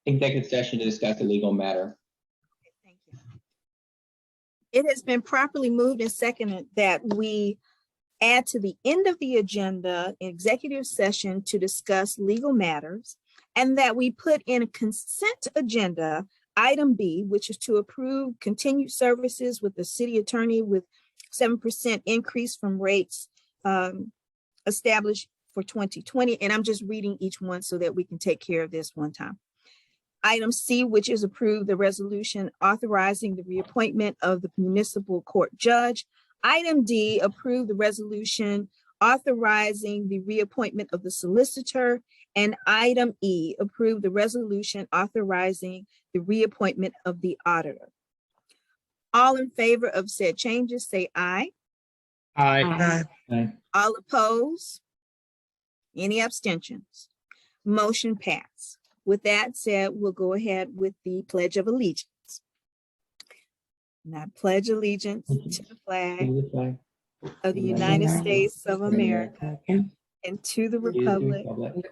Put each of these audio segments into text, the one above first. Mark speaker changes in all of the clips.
Speaker 1: executive session to discuss a legal matter.
Speaker 2: Thank you. It has been properly moved and seconded that we add to the end of the agenda an executive session to discuss legal matters, and that we put in a consent agenda item B, which is to approve continued services with the city attorney with 7% increase from rates established for 2020. And I'm just reading each one so that we can take care of this one time. Item C, which is approve the resolution authorizing the reappointment of the municipal court judge. Item D, approve the resolution authorizing the reappointment of the solicitor. And item E, approve the resolution authorizing the reappointment of the auditor. All in favor of said changes, say aye.
Speaker 3: Aye.
Speaker 1: Aye.
Speaker 2: All opposed? Any abstentions? Motion passed. With that said, we'll go ahead with the Pledge of Allegiance. And I pledge allegiance to the flag of the United States of America and to the republic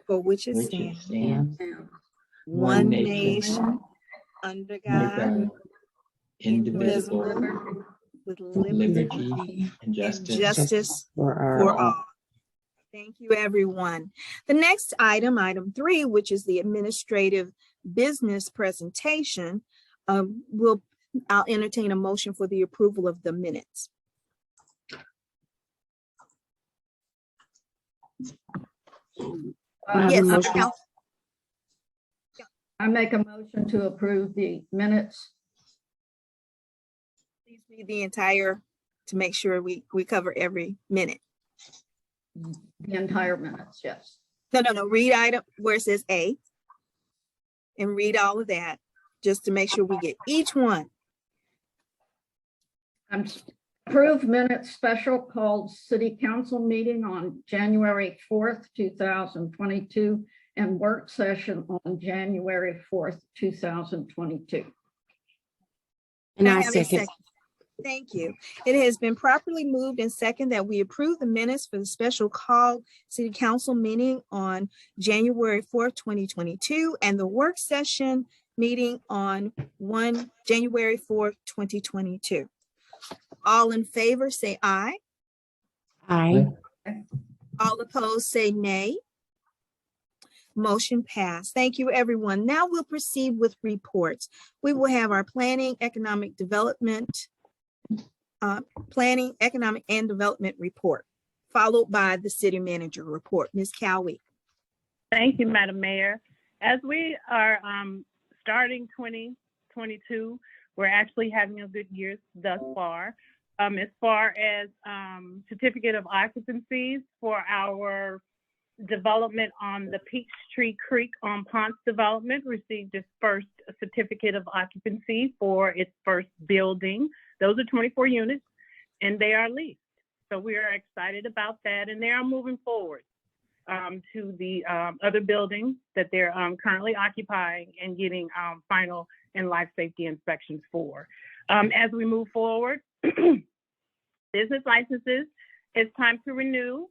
Speaker 2: for which it stands, one nation, under God, indivisible, with liberty
Speaker 1: and
Speaker 2: and justice for all. Thank you, everyone. The next item, item 3, which is the administrative business presentation, I'll entertain a motion for the approval of the minutes. Yes, Council.
Speaker 4: I make a motion to approve the minutes.
Speaker 2: Please read the entire to make sure we cover every minute.
Speaker 4: The entire minutes, yes.
Speaker 2: No, read item where it says A and read all of that just to make sure we get each one.
Speaker 4: Approved minutes special called city council meeting on January 4th, 2022 and work session on January 4th, 2022.
Speaker 3: And I second.
Speaker 2: Thank you. It has been properly moved and second that we approve the minutes for the special call city council meeting on January 4th, 2022 and the work session meeting on January 4th, 2022. All in favor, say aye.
Speaker 3: Aye.
Speaker 2: All opposed, say nay. Motion passed. Thank you, everyone. Now we'll proceed with reports. We will have our planning, economic and development report, followed by the city manager report. Ms. Cowie.
Speaker 5: Thank you, Madam Mayor. As we are starting 2022, we're actually having a good year thus far. As far as certificate of occupancies for our development on the Peachtree Creek on Ponce development received its first certificate of occupancy for its first building. Those are 24 units and they are leased. So we are excited about that, and they are moving forward to the other buildings that they're currently occupying and getting final and life safety inspections for. As we move forward, business licenses, it's time to renew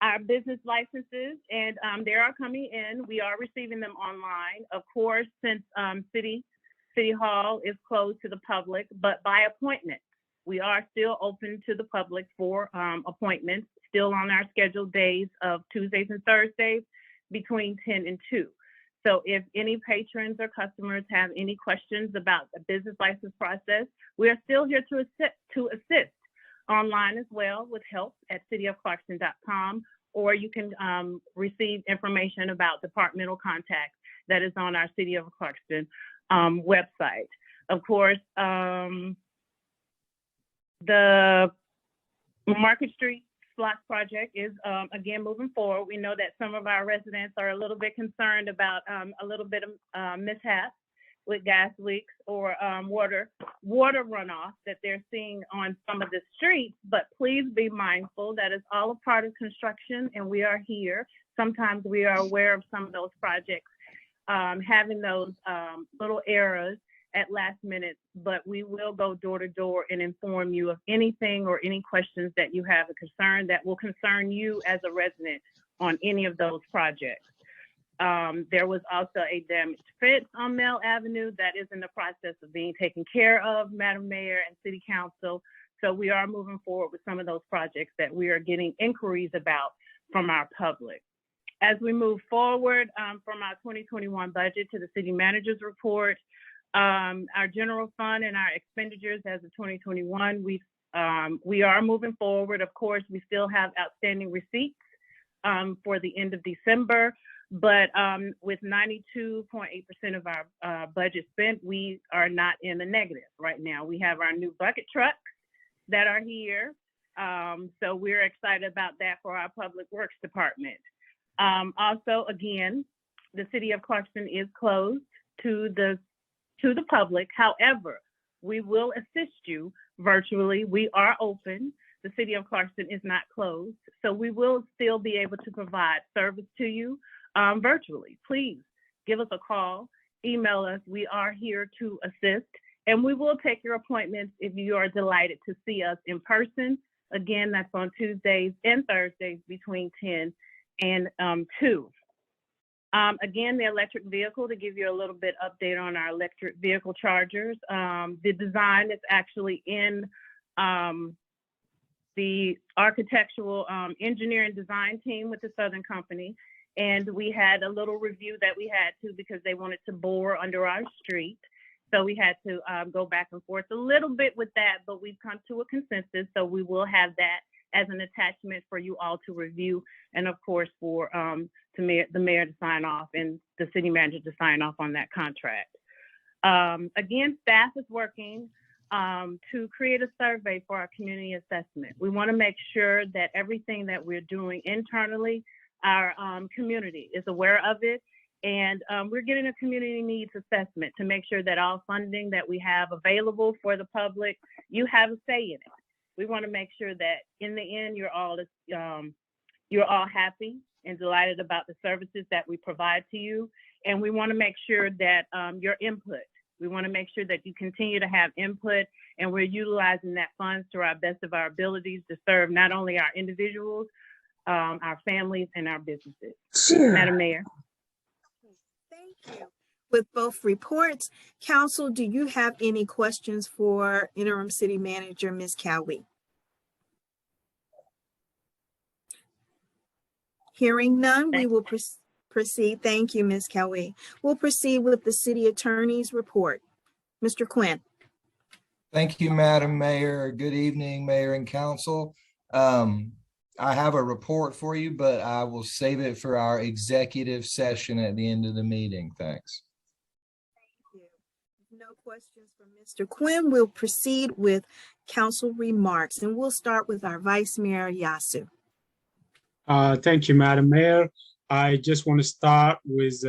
Speaker 5: our business licenses, and they are coming in. We are receiving them online. Of course, since City Hall is closed to the public, but by appointment. We are still open to the public for appointments, still on our scheduled days of Tuesdays and Thursdays between 10 and 2. So if any patrons or customers have any questions about the business license process, we are still here to assist online as well with help at cityofclarkston.com, or you can receive information about departmental contacts that is on our City of Clarkston website. Of course, the Market Street Block project is again moving forward. We know that some of our residents are a little bit concerned about a little bit of mishap with gas leaks or water runoff that they're seeing on some of the streets, but please be mindful that it's all a part of construction and we are here. Sometimes we are aware of some of those projects having those little errors at last minute, but we will go door to door and inform you of anything or any questions that you have a concern that will concern you as a resident on any of those projects. There was also a damaged fence on Mill Avenue that is in the process of being taken care of, Madam Mayor and City Council. So we are moving forward with some of those projects that we are getting inquiries about from our public. As we move forward from our 2021 budget to the city manager's report, our general fund and our expenditures as of 2021, we are moving forward. Of course, we still have outstanding receipts for the end of December, but with 92.8% of our budget spent, we are not in the negative right now. We have our new bucket trucks that are here. So we're excited about that for our public works department. Also, again, the city of Clarkston is closed to the public. However, we will assist you virtually. We are open. The city of Clarkston is not closed. So we will still be able to provide service to you virtually. Please give us a call, email us. We are here to assist, and we will take your appointments if you are delighted to see us in person. Again, that's on Tuesdays and Thursdays between 10 and 2. Again, the electric vehicle, to give you a little bit update on our electric vehicle chargers. The design is actually in the architectural engineering design team with the Southern Company. And we had a little review that we had to because they wanted to bore under our street. So we had to go back and forth a little bit with that, but we've come to a consensus. So we will have that as an attachment for you all to review. And of course, for the mayor to sign off and the city manager to sign off on that contract. Again, staff is working to create a survey for our community assessment. We want to make sure that everything that we're doing internally, our community is aware of it. And we're getting a community needs assessment to make sure that all funding that we have available for the public, you have a say in it. We want to make sure that in the end, you're all happy and delighted about the services that we provide to you. And we want to make sure that your input, we want to make sure that you continue to have input, and we're utilizing that funds to our best of our abilities to serve not only our individuals, our families, and our businesses.
Speaker 3: Sure.
Speaker 5: Madam Mayor.
Speaker 2: Thank you. With both reports, Council, do you have any questions for Interim City Manager, Ms. Cowie? Hearing none, we will proceed. Thank you, Ms. Cowie. We'll proceed with the City Attorney's report. Mr. Quinn.
Speaker 6: Thank you, Madam Mayor. Good evening, Mayor and Council. I have a report for you, but I will save it for our executive session at the end of the meeting. Thanks.
Speaker 2: Thank you. No questions from Mr. Quinn. We'll proceed with council remarks, and we'll start with our Vice Mayor Yasu.
Speaker 7: Thank you, Madam Mayor. I just want to start with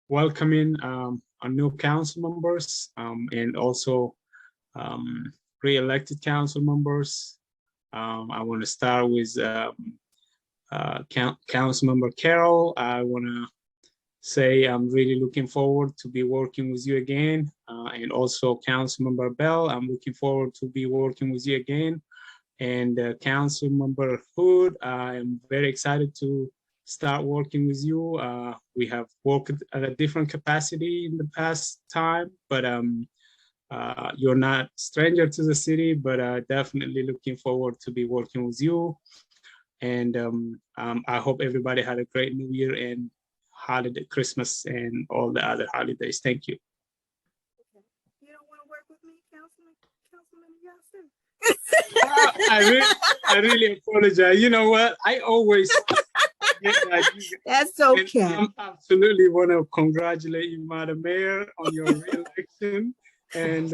Speaker 7: welcoming our new council members and also re-elected council members. I want to start with Councilmember Carroll. I want to say I'm really looking forward to be working with you again. And also Councilmember Bell, I'm looking forward to be working with you again. And Councilmember Hood, I'm very excited to start working with you. We have worked at a different capacity in the past time, but you're not stranger to the city, but definitely looking forward to be working with you. And I hope everybody had a great New Year and holiday, Christmas, and all the other holidays. Thank you.
Speaker 2: You don't want to work with me, Councilman Yasu?
Speaker 7: I really apologize. You know what? I always get that.
Speaker 2: That's okay.
Speaker 7: I absolutely want to congratulate you, Madam Mayor, on your re-election. And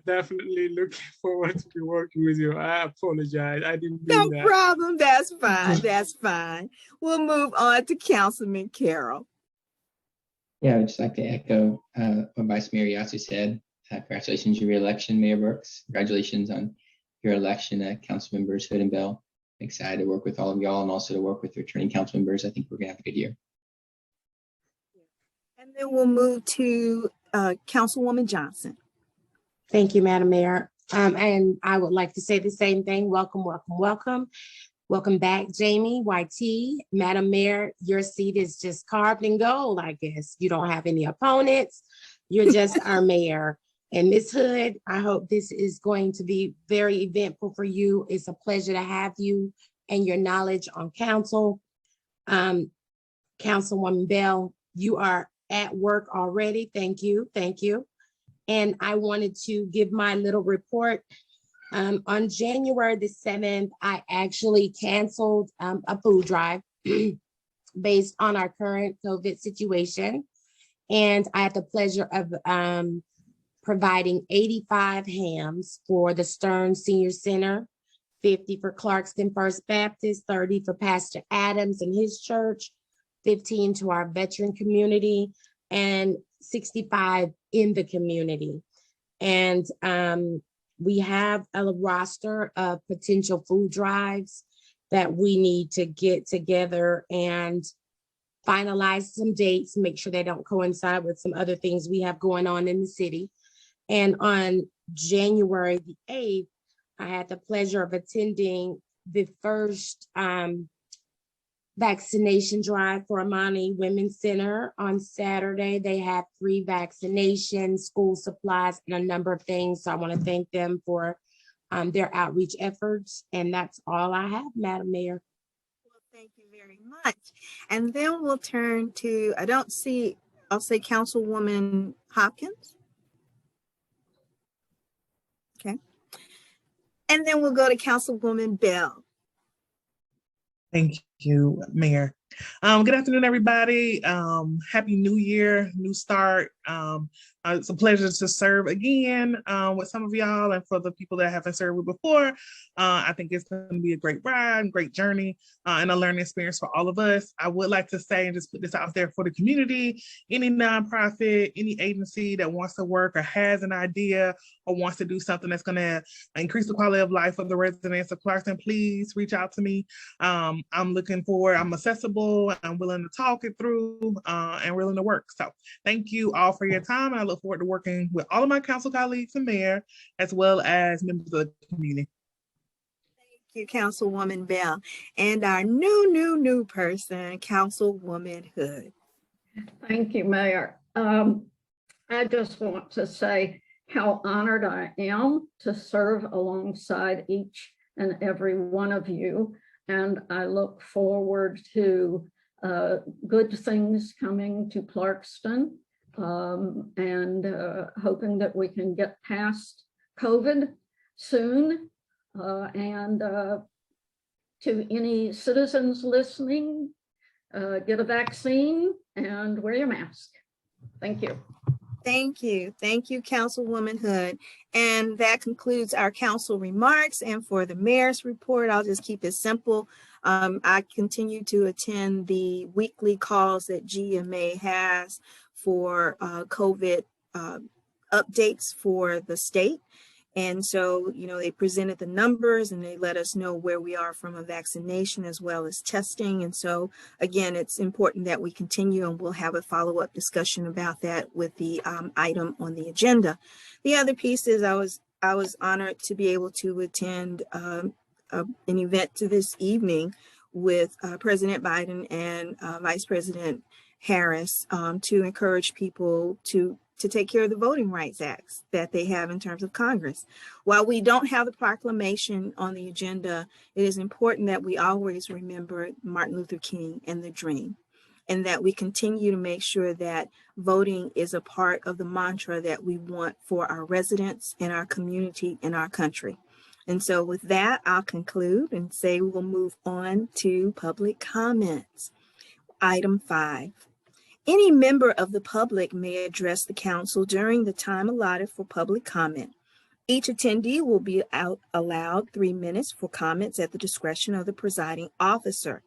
Speaker 7: definitely looking forward to be working with you. I apologize. I didn't mean that.
Speaker 2: No problem. That's fine. That's fine. We'll move on to Councilman Carroll.
Speaker 1: Yeah, I'd just like to echo what Vice Mayor Yasu said. Congratulations on your re-election, Mayor Brooks. Congratulations on your election, Council Members Hood and Bell. Excited to work with all of y'all and also to work with returning council members. I think we're gonna have a good year.
Speaker 2: And then we'll move to Councilwoman Johnson.
Speaker 3: Thank you, Madam Mayor. And I would like to say the same thing. Welcome, welcome, welcome. Welcome back, Jamie, YT. Madam Mayor, your seat is just carved in gold, I guess. You don't have any opponents. You're just our mayor. And Ms. Hood, I hope this is going to be very eventful for you. It's a pleasure to have you and your knowledge on council. Councilwoman Bell, you are at work already. Thank you. Thank you. And I wanted to give my little report. On January the 7th, I actually canceled a food drive based on our current COVID situation. And I had the pleasure of providing 85 hams for the Stern Senior Center, 50 for Clarkston First Baptist, 30 for Pastor Adams and his church, 15 to our veteran community, and 65 in the community. And we have a roster of potential food drives that we need to get together and finalize some dates, make sure they don't coincide with some other things we have going on in the city. And on January the 8th, I had the pleasure of attending the first vaccination drive for Amani Women's Center on Saturday. They had 3 vaccinations, school supplies, and a number of things. So I want to thank them for their outreach efforts. And that's all I have, Madam Mayor.
Speaker 2: Well, thank you very much. And then we'll turn to, I'll say Councilwoman Hopkins. Okay. And then we'll go to Councilwoman Bell.
Speaker 8: Thank you, Mayor. Good afternoon, everybody. Happy New Year, new start. It's a pleasure to serve again with some of y'all, and for the people that I haven't served with before, I think it's going to be a great ride, great journey, and a learning experience for all of us. I would like to say and just put this out there for the community, any nonprofit, any agency that wants to work or has an idea or wants to do something that's going to increase the quality of life of the residents of Clarkston, please reach out to me. I'm accessible, I'm willing to talk it through, and willing to work. So thank you all for your time. And I look forward to working with all of my council colleagues and mayor, as well as members of the community.
Speaker 2: Thank you, Councilwoman Bell. And our new person, Councilwoman Hood.
Speaker 4: Thank you, Mayor. I just want to say how honored I am to serve alongside each and every one of you. And I look forward to good things coming to Clarkston, and hoping that we can get past COVID soon. And to any citizens listening, get a vaccine and wear your mask. Thank you.
Speaker 2: Thank you. Thank you, Councilwoman Hood. And that concludes our council remarks. And for the mayor's report, I'll just keep it simple. I continue to attend the weekly calls that GMA has for COVID updates for the state. And so, they presented the numbers and they let us know where we are from a vaccination as well as testing. And so, again, it's important that we continue, and we'll have a follow-up discussion about that with the item on the agenda. The other piece is I was honored to be able to attend an event this evening with President Biden and Vice President Harris to encourage people to take care of the Voting Rights Acts that they have in terms of Congress. While we don't have the proclamation on the agenda, it is important that we always remember Martin Luther King and the dream, and that we continue to make sure that voting is a part of the mantra that we want for our residents and our community and our country. And so with that, I'll conclude and say we'll move on to public comments. Item 5. Any member of the public may address the council during the time allotted for public comment. Each attendee will be allowed 3 minutes for comments at the discretion of the presiding officer.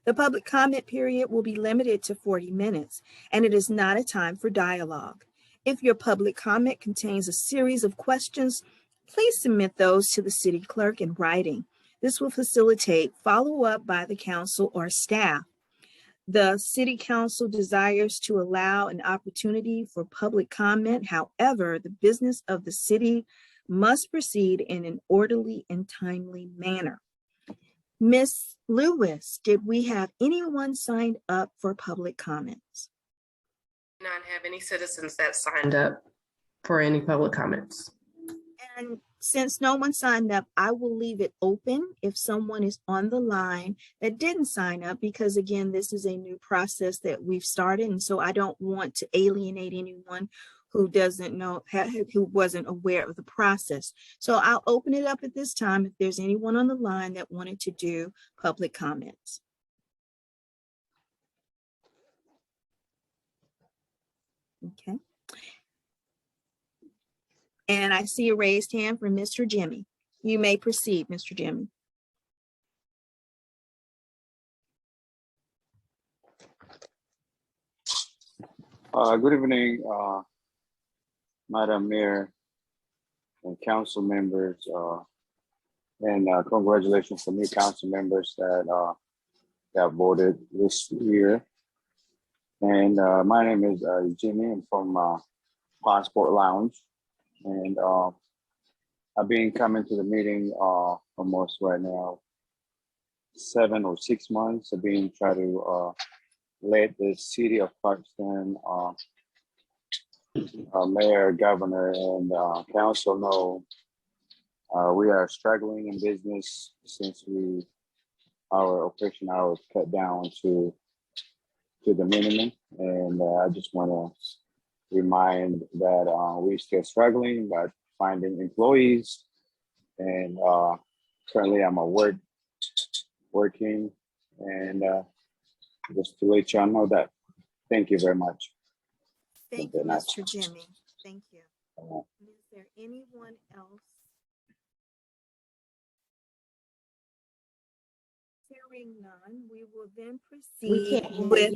Speaker 2: The public comment period will be limited to 40 minutes, and it is not a time for dialogue. If your public comment contains a series of questions, please submit those to the city clerk in writing. This will facilitate follow-up by the council or staff. The city council desires to allow an opportunity for public comment. However, the business of the city must proceed in an orderly and timely manner. Miss Lewis, did we have anyone signed up for public comments?
Speaker 9: Not have any citizens that signed up for any public comments.
Speaker 2: And since no one signed up, I will leave it open if someone is on the line that didn't sign up, because again, this is a new process that we've started. And so I don't want to alienate anyone who doesn't know, who wasn't aware of the process. So I'll open it up at this time if there's anyone on the line that wanted to do public comments. Okay. And I see a raised hand from Mr. Jimmy. You may proceed, Mr. Jimmy.
Speaker 10: Good evening, Madam Mayor and council members, and congratulations to new council members that got voted this year. And my name is Jimmy. I'm from Passport Lounge, and I've been coming to the meeting almost right now 7 or 6 months. I've been trying to let the city of Clarkston, mayor, governor, and council know we are struggling in business since our operation hours cut down to the minimum. And I just want to remind that we're still struggling by finding employees. And currently I'm at working, and just to let y'all know that. Thank you very much.
Speaker 2: Thank you, Mr. Jimmy. Thank you. Is there anyone else? Hearing none, we will then proceed with.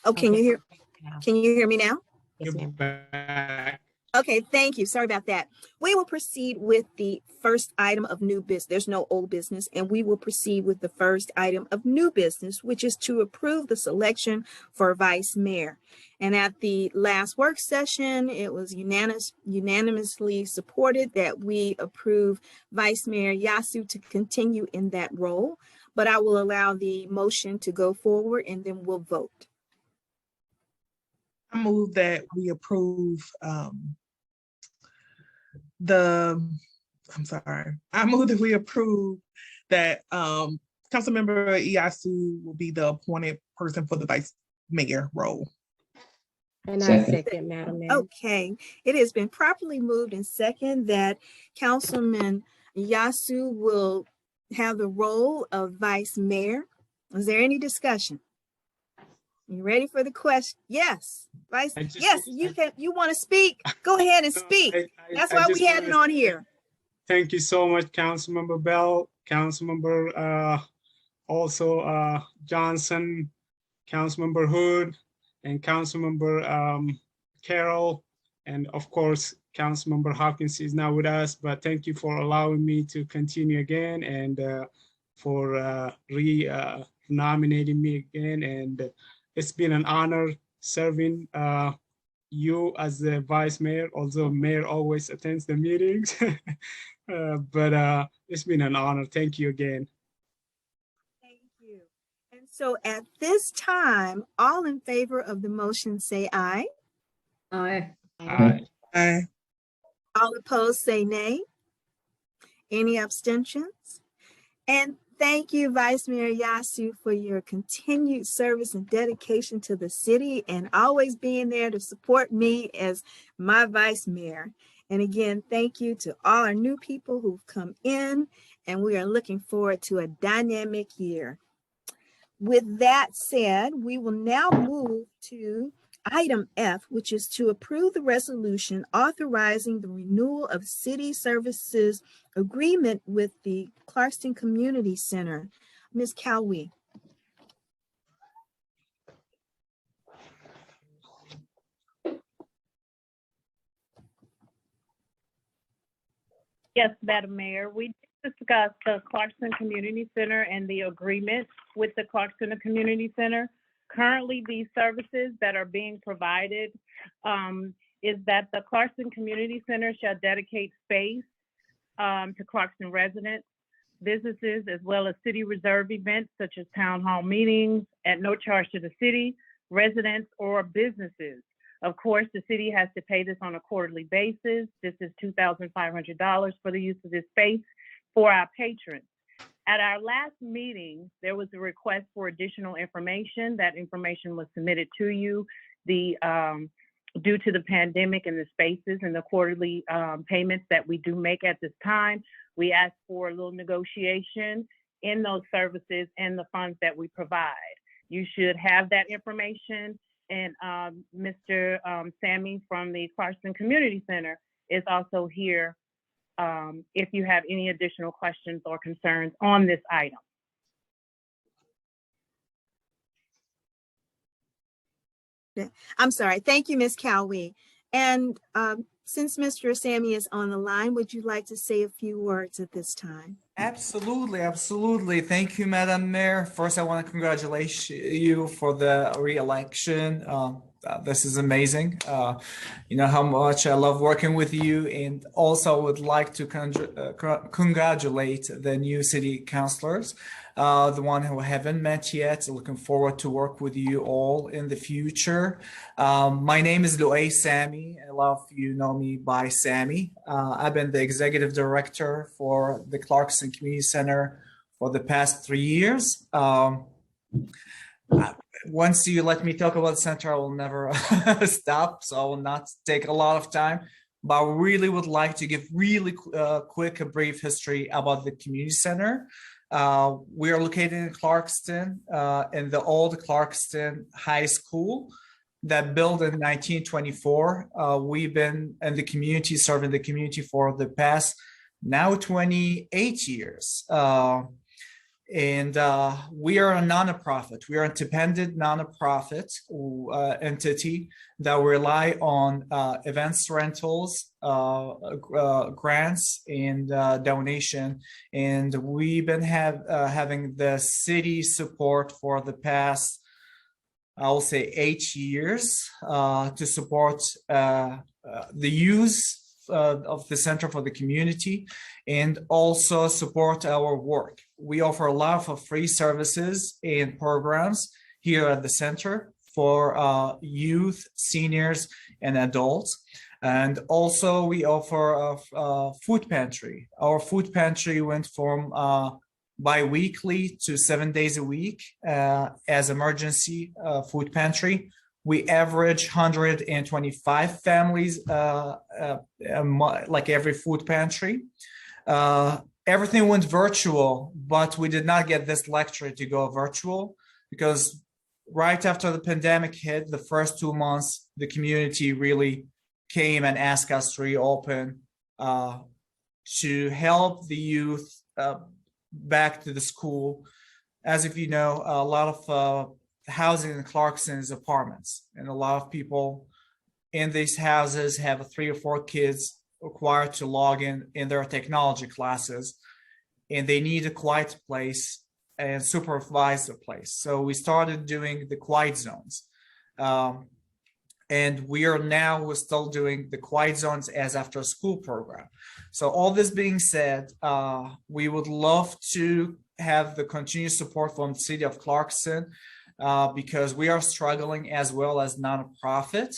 Speaker 2: Oh, can you hear me now?
Speaker 3: Yes,
Speaker 7: You're
Speaker 3: ma'am.
Speaker 7: back.
Speaker 2: Okay, thank you. Sorry about that. We will proceed with the first item of new business. There's no old business, and we will proceed with the first item of new business, which is to approve the selection for vice mayor. And at the last work session, it was unanimously supported that we approve Vice Mayor Yasu to continue in that role. But I will allow the motion to go forward, and then we'll vote.
Speaker 8: I move that we approve I move that we approve that Councilmember Iyasu will be the appointed person for the vice mayor role.
Speaker 3: And I second, Madam Mayor.
Speaker 2: Okay, it has been properly moved and second that Councilman Yasu will have the role of vice mayor. Is there any discussion? You ready for the question? Yes, Vice. Yes, you want to speak? Go ahead and speak. That's why we had it on here.
Speaker 7: Thank you so much, Councilmember Bell, Councilmember also Johnson, Councilmember Hood, and Councilmember Carroll, and of course, Councilmember Hopkins is not with us, but thank you for allowing me to continue again, and for nominating me again. And it's been an honor serving you as the vice mayor, although mayor always attends the meetings. But it's been an honor. Thank you again.
Speaker 2: Thank you. And so at this time, all in favor of the motion say aye.
Speaker 4: Aye.
Speaker 7: Aye.
Speaker 8: Aye.
Speaker 2: All opposed say nay. Any abstentions? And thank you, Vice Mayor Yasu, for your continued service and dedication to the city and always being there to support me as my vice mayor. And again, thank you to all our new people who've come in, and we are looking forward to a dynamic year. With that said, we will now move to item F, which is to approve the resolution authorizing the renewal of city services agreement with the Clarkston Community Center. Ms. Cowie.
Speaker 5: Yes, Madam Mayor, we discussed the Clarkston Community Center and the agreement with the Clarkston Community Center. Currently, these services that are being provided is that the Clarkston Community Center shall dedicate space to Clarkston residents businesses, as well as city reserve events such as town hall meetings at no charge to the city, residents, or businesses. Of course, the city has to pay this on a quarterly basis. This is $2,500 for the use of this space for our patrons. At our last meeting, there was a request for additional information. That information was submitted to you. Due to the pandemic and the spaces and the quarterly payments that we do make at this time, we asked for a little negotiation in those services and the funds that we provide. You should have that information, and Mr. Sammy from the Clarkston Community Center is also here if you have any additional questions or concerns on this item.
Speaker 2: I'm sorry. Thank you, Ms. Cowie. And since Mr. Sammy is on the line, would you like to say a few words at this time?
Speaker 11: Absolutely, absolutely. Thank you, Madam Mayor. First, I want to congratulate you for the re-election. This is amazing. You know how much I love working with you, and also would like to congratulate the new city councilors, the one who haven't met yet. Looking forward to work with you all in the future. My name is Luay Sammy. A lot of you know me by Sammy. I've been the executive director for the Clarkston Community Center for the past 3 years. Once you let me talk about the center, I will never stop, so I will not take a lot of time. But I really would like to give really quick, a brief history about the community center. We are located in Clarkston, in the old Clarkston High School that built in 1924. We've been in the community, serving the community for the past now 28 years. And we are a non-profit. We are an independent non-profit entity that rely on events rentals, grants, and donation. And we've been having the city support for the past, I'll say, 8 years to support the use of the center for the community, and also support our work. We offer a lot of free services and programs here at the center for youth, seniors, and adults. And also we offer a food pantry. Our food pantry went from bi-weekly to 7 days a week as emergency food pantry. We average 125 families like every food pantry. Everything went virtual, but we did not get this lecture to go virtual because right after the pandemic hit, the first 2 months, the community really came and asked us to reopen to help the youth back to the school. As if you know, a lot of housing in Clarkston is apartments, and a lot of people in these houses have 3 or 4 kids required to log in their technology classes, and they need a quiet place and supervise the place. So we started doing the quiet zones, and we're still doing the quiet zones as after school program. So all this being said, we would love to have the continued support from the city of Clarkston, because we are struggling as well as nonprofit.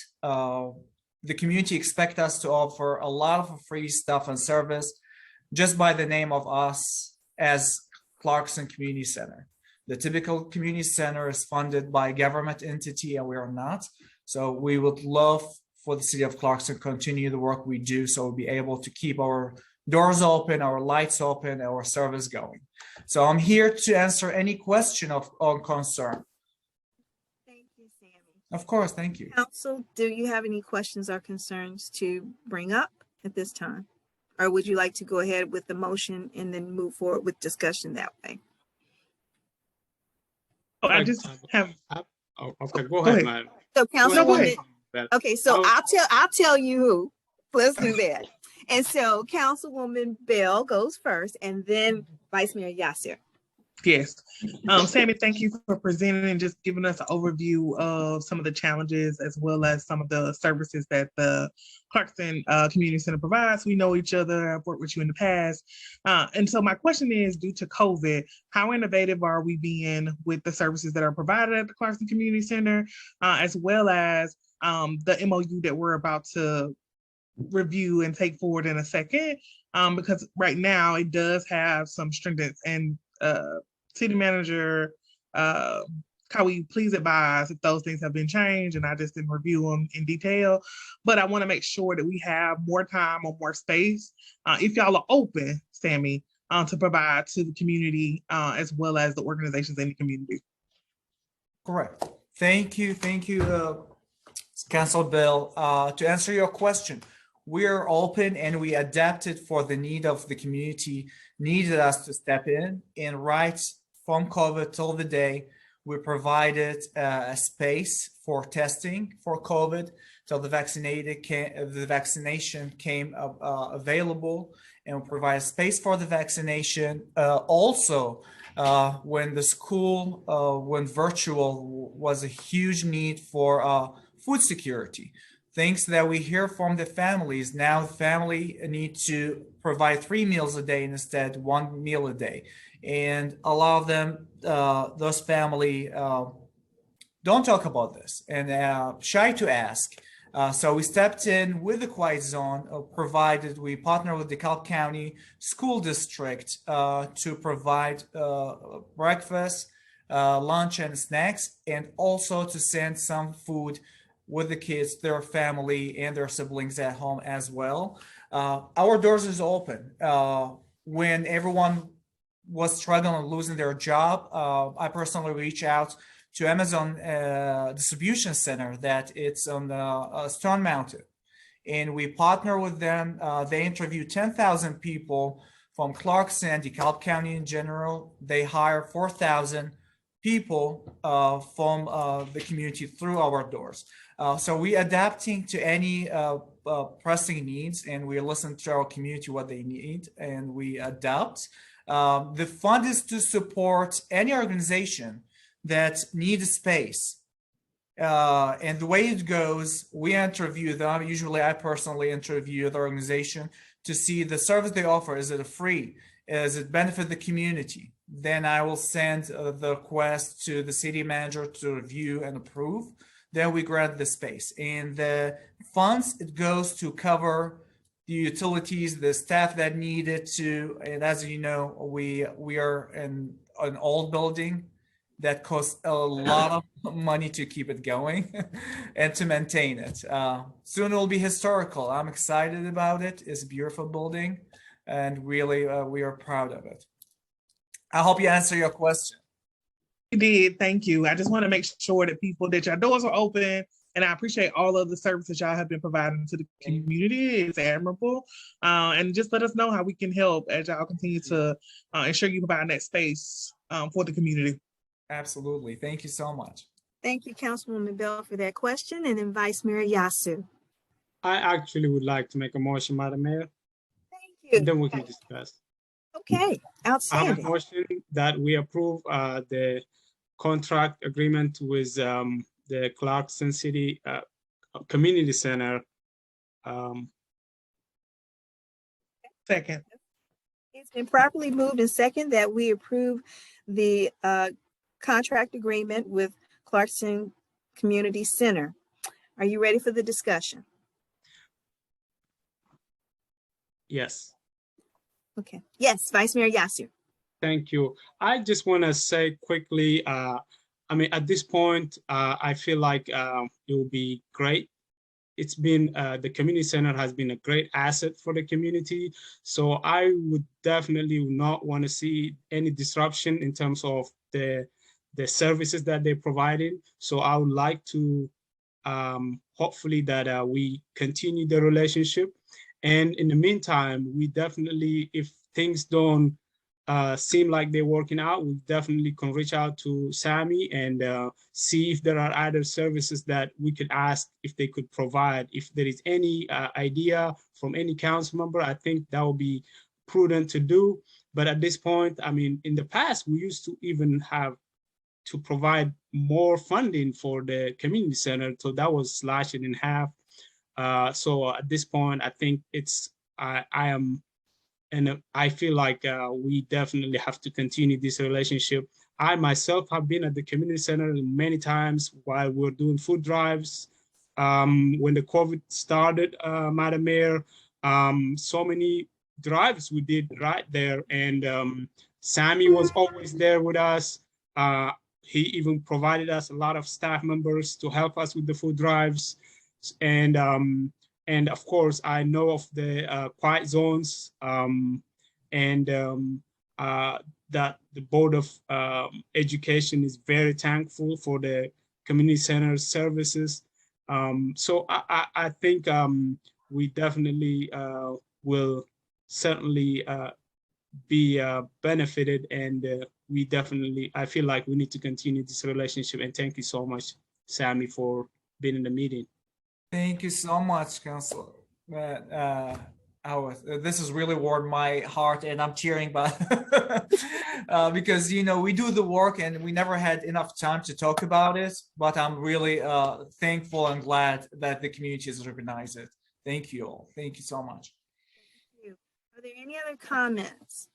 Speaker 11: The community expects us to offer a lot of free stuff and service just by the name of us as Clarkston Community Center. The typical community center is funded by a government entity, and we are not. So we would love for the city of Clarkston to continue the work we do, so we'll be able to keep our doors open, our lights open, our service going. So I'm here to answer any question or concern. Of course, thank you.
Speaker 2: Council, do you have any questions or concerns to bring up at this time? Or would you like to go ahead with the motion and then move forward with discussion that way?
Speaker 8: Oh, I just have.
Speaker 7: Okay, go ahead, madam.
Speaker 2: So Councilwoman,
Speaker 8: ahead.
Speaker 2: okay, so I'll tell you who. Let's do that. And so Councilwoman Bell goes first, and then Vice Mayor Yasir.
Speaker 8: Yes. Sammy, thank you for presenting and just giving us an overview of some of the challenges as well as some of the services that the Clarkston Community Center provides. We know each other. I've worked with you in the past. And so my question is, due to COVID, how innovative are we being with the services that are provided at the Clarkston Community Center, as well as the MOU that we're about to review and take forward in a second? Because right now it does have some stringent and city manager, how will you please advise if those things have been changed? And I just didn't review them in detail, but I want to make sure that we have more time or more space, if y'all are open, Sammy, to provide to the community as well as the organizations in the community.
Speaker 11: Correct. Thank you, Council Bill. To answer your question, we are open and we adapted for the need of the community needed us to step in. And right from COVID till the day, we provided a space for testing for COVID till the vaccination came available, and we provided space for the vaccination. Also, when the school went virtual, was a huge need for food security. Things that we hear from the families. Now the family need to provide 3 meals a day instead 1 meal a day. And a lot of them, those family don't talk about this and shy to ask. So we stepped in with the quiet zone, provided we partner with the DeKalb County School District to provide breakfast, lunch and snacks, and also to send some food with the kids, their family and their siblings at home as well. Our doors is open. When everyone was struggling losing their job, I personally reached out to Amazon distribution center that it's on Stone Mountain, and we partner with them. They interview 10,000 people from Clarkston, DeKalb County in general. They hire 4,000 people from the community through our doors. So we adapting to any pressing needs, and we listen to our community what they need, and we adapt. The fund is to support any organization that needs space. And the way it goes, we interview them. Usually I personally interview the organization to see the service they offer. Is it free? Does it benefit the community? Then I will send the request to the city manager to review and approve. Then we grant the space. And the funds, it goes to cover the utilities, the staff that need it to. And as you know, we are in an old building that costs a lot of money to keep it going and to maintain it. Soon it will be historical. I'm excited about it. It's a beautiful building, and really we are proud of it. I hope you answer your question.
Speaker 8: You did, thank you. I just want to make sure that your doors are open, and I appreciate all of the services y'all have been providing to the community. It's admirable. And just let us know how we can help as y'all continue to ensure you provide that space for the community.
Speaker 11: Absolutely. Thank you so much.
Speaker 2: Thank you, Councilwoman Bell, for that question. And then Vice Mayor Yasu.
Speaker 7: I actually would like to make a motion, Madam Mayor.
Speaker 2: Thank you.
Speaker 7: And then we can discuss.
Speaker 2: Okay,
Speaker 7: I have a
Speaker 2: outstanding.
Speaker 7: motion that we approve the contract agreement with the Clarkston City Community Center.
Speaker 8: Second.
Speaker 2: It's been properly moved and second that we approve the contract agreement with Clarkston Community Center. Are you ready for the discussion?
Speaker 7: Yes.
Speaker 2: Okay. Yes, Vice Mayor Yasu.
Speaker 7: Thank you. I just want to say quickly, I mean, at this point, I feel like it will be great. It's been, the community center has been a great asset for the community. So I would definitely not want to see any disruption in terms of the services that they're providing. So I would like to hopefully that we continue the relationship. And in the meantime, we definitely, if things don't seem like they're working out, we definitely can reach out to Sammy and see if there are other services that we could ask if they could provide. If there is any idea from any council member, I think that would be prudent to do. But at this point, I mean, in the past, we used to even have to provide more funding for the community center. So that was slashed in half. So at this point, I think I am, and I feel like we definitely have to continue this relationship. I myself have been at the community center many times while we're doing food drives. When the COVID started, Madam Mayor, so many drives we did right there, and Sammy was always there with us. He even provided us a lot of staff members to help us with the food drives, and of course I know of the quiet zones, that the Board of Education is very thankful for the community center services. So I think we definitely will certainly be benefited, and I feel like we need to continue this relationship. And thank you so much, Sammy, for being in the meeting.
Speaker 11: Thank you so much, Council. This has really warmed my heart, and I'm tearing, but because we do the work and we never had enough time to talk about it. But I'm really thankful and glad that the community has recognized it. Thank you all. Thank you so much.
Speaker 2: Thank you. Are there any other comments?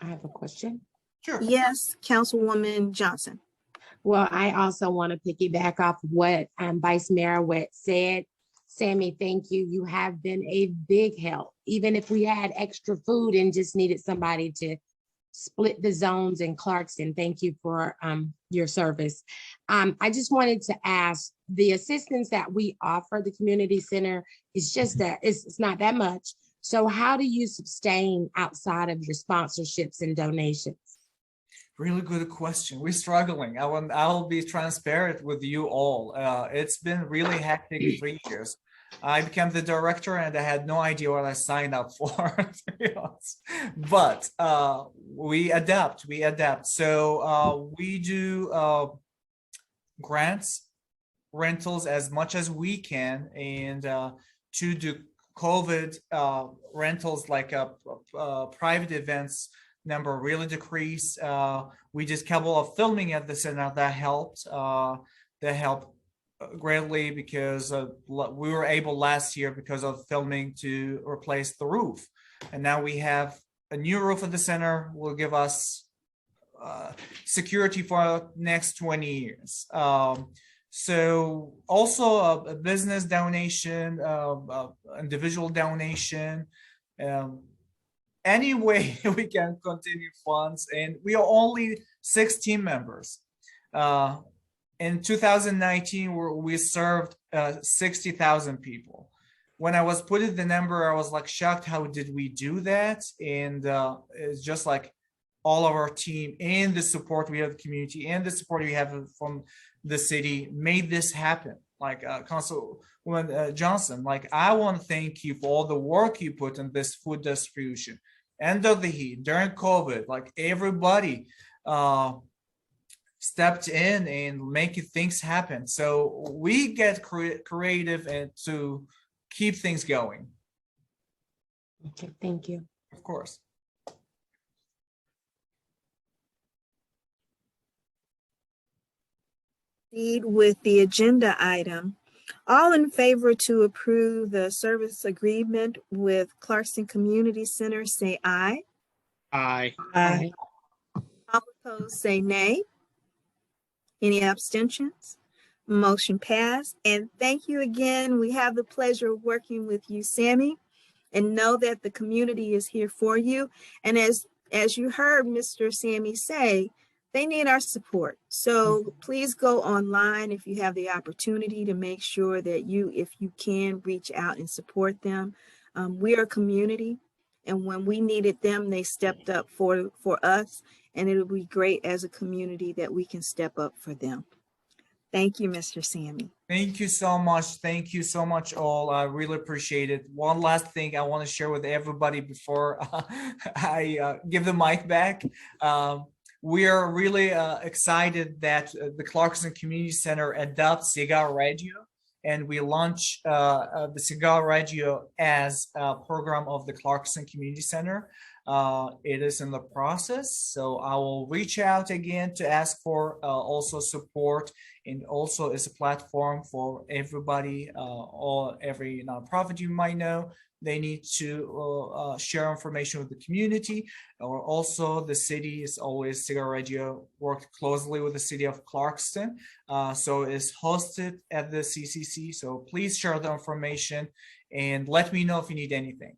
Speaker 3: I have a question.
Speaker 11: Sure.
Speaker 2: Yes, Councilwoman Johnson.
Speaker 3: Well, I also want to piggyback off what Vice Mayor Wett said. Sammy, thank you. You have been a big help. Even if we had extra food and just needed somebody to split the zones in Clarkston, thank you for your service. I just wanted to ask, the assistance that we offer the community center is just that it's not that much. So how do you sustain outside of your sponsorships and donations?
Speaker 11: Really good question. We're struggling. I'll be transparent with you all. It's been really hectic 3 years. I became the director and I had no idea what I signed up for, to be honest. But we adapt. So we do grants, rentals as much as we can, and to do COVID rentals, like private events number really decreased. We did a couple of filming at the center that helped. Greatly, because we were able last year, because of filming, to replace the roof, and now we have a new roof at the center. Will give us security for next 20 years. So also a business donation, individual donation, any way we can continue funds. And we are only 6 team members. In 2019, we served 60,000 people. When I was putting the number, I was like shocked, how did we do that? And it's just like all of our team and the support we have the community and the support we have from the city made this happen. Like Councilwoman Johnson, like, I want to thank you for all the work you put in this food distribution. End of the heat during COVID, like everybody stepped in and making things happen. So we get creative and to keep things going.
Speaker 3: Okay, thank you.
Speaker 11: Of course.
Speaker 2: Proceed with the agenda item. All in favor to approve the service agreement with Clarkston Community Center, say aye.
Speaker 7: Aye.
Speaker 8: Aye.
Speaker 2: All opposed, say nay. Any abstentions? Motion passed. And thank you again. We have the pleasure of working with you, Sammy, and know that the community is here for you. And as you heard Mr. Sammy say, they need our support. So please go online if you have the opportunity to make sure that if you can, reach out and support them. We are a community, and when we needed them, they stepped up for us, and it'll be great as a community that we can step up for them. Thank you, Mr. Sammy.
Speaker 11: Thank you so much. Thank you so much, all. I really appreciate it. One last thing I want to share with everybody before I give the mic back. We are really excited that the Clarkston Community Center adopts Cigar Radio, and we launch the Cigar Radio as a program of the Clarkston Community Center. It is in the process, so I will reach out again to ask for also support, and also it's a platform for everybody, or every nonprofit you might know. They need to share information with the community, or also the city is always, Cigar Radio worked closely with the city of Clarkston. So it's hosted at the CCC. So please share the information and let me know if you need anything.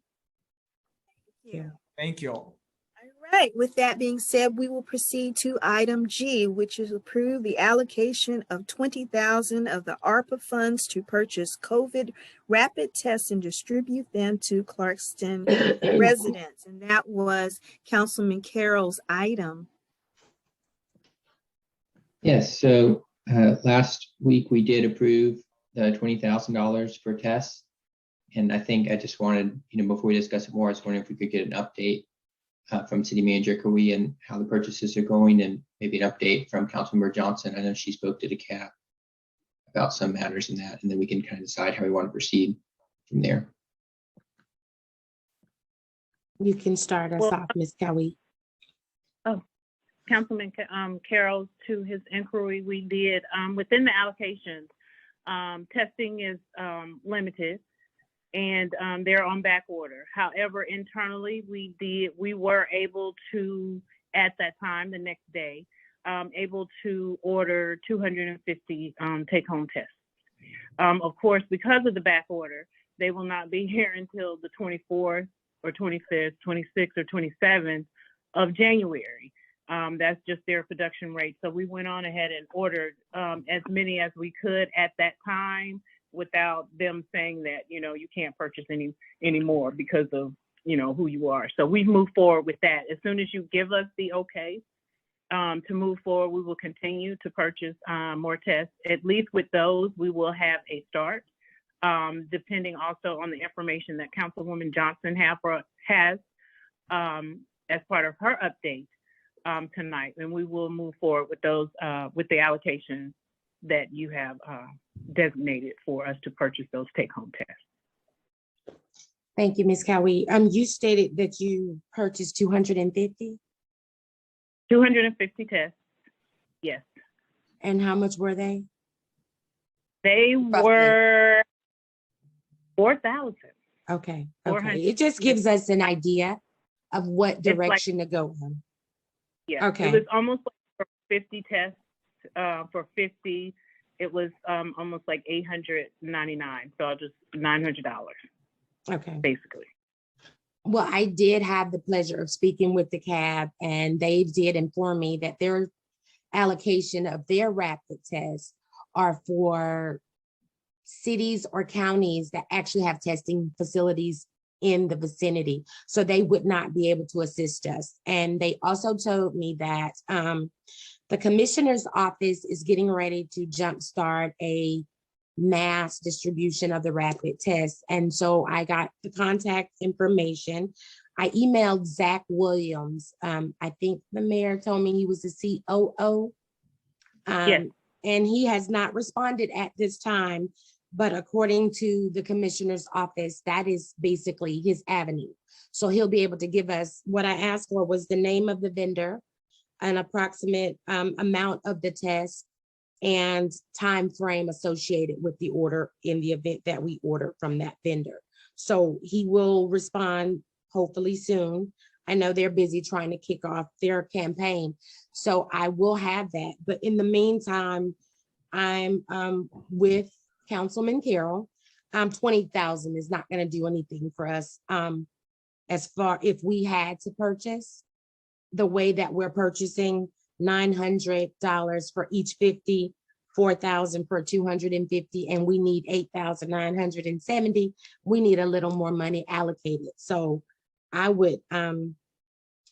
Speaker 2: Yeah.
Speaker 11: Thank you all.
Speaker 2: All right, with that being said, we will proceed to item G, which is approve the allocation of 20,000 of the ARPA funds to purchase COVID rapid tests and distribute them to Clarkston residents. And that was Councilman Carroll's item.
Speaker 1: Yes, so last week we did approve the $20,000 for tests. And I think I just wanted, before we discuss it more, I was wondering if we could get an update from City Manager Kawhi and how the purchases are going, and maybe an update from Councilmember Johnson. I know she spoke to the CAB about some matters in that, and then we can kind of decide how we want to proceed from there.
Speaker 3: You can start us off, Ms. Cowie.
Speaker 5: Oh, Councilman Carroll, to his inquiry, we did within the allocations, testing is limited, and they're on back order. However, internally, we were able to, at that time, the next day, able to order 250 take-home tests. Of course, because of the back order, they will not be here until the 24th or 25th, 26th or 27th of January. That's just their production rate. So we went on ahead and ordered as many as we could at that time, without them saying that, you can't purchase any more because of, who you are. So we've moved forward with that. As soon as you give us the okay to move forward, we will continue to purchase more tests. At least with those, we will have a start, depending also on the information that Councilwoman Johnson has as part of her update tonight. And we will move forward with those, with the allocations that you have designated for us to purchase those take-home tests.
Speaker 3: Thank you, Ms. Cowie. You stated that you purchased 250?
Speaker 5: 250 tests, yes.
Speaker 3: And how much were they?
Speaker 5: They were 4,000.
Speaker 3: Okay,
Speaker 5: 400.
Speaker 3: okay. It just gives us an idea of what direction to go in.
Speaker 5: Yeah,
Speaker 3: okay.
Speaker 5: It was almost like for 50 tests, for 50, it was almost like $899. So just $900.
Speaker 3: Okay.
Speaker 5: Basically.
Speaker 3: Well, I did have the pleasure of speaking with the CAB, and they did inform me that their allocation of their rapid tests are for cities or counties that actually have testing facilities in the vicinity. So they would not be able to assist us. And they also told me that the commissioner's office is getting ready to jumpstart a mass distribution of the rapid tests. And so I got the contact information. I emailed Zach Williams. I think the mayor told me he was the COO.
Speaker 5: Yes.
Speaker 3: And he has not responded at this time. But according to the commissioner's office, that is basically his avenue. So he'll be able to give us, what I asked for was the name of the vendor, an approximate amount of the test, and time frame associated with the order in the event that we order from that vendor. So he will respond hopefully soon. I know they're busy trying to kick off their campaign, so I will have that. But in the meantime, I'm with Councilman Carroll. 20,000 is not going to do anything for us. As far if we had to purchase the way that we're purchasing, $900 for each 50, 4,000 for 250, and we need 8,970. We need a little more money allocated. So I would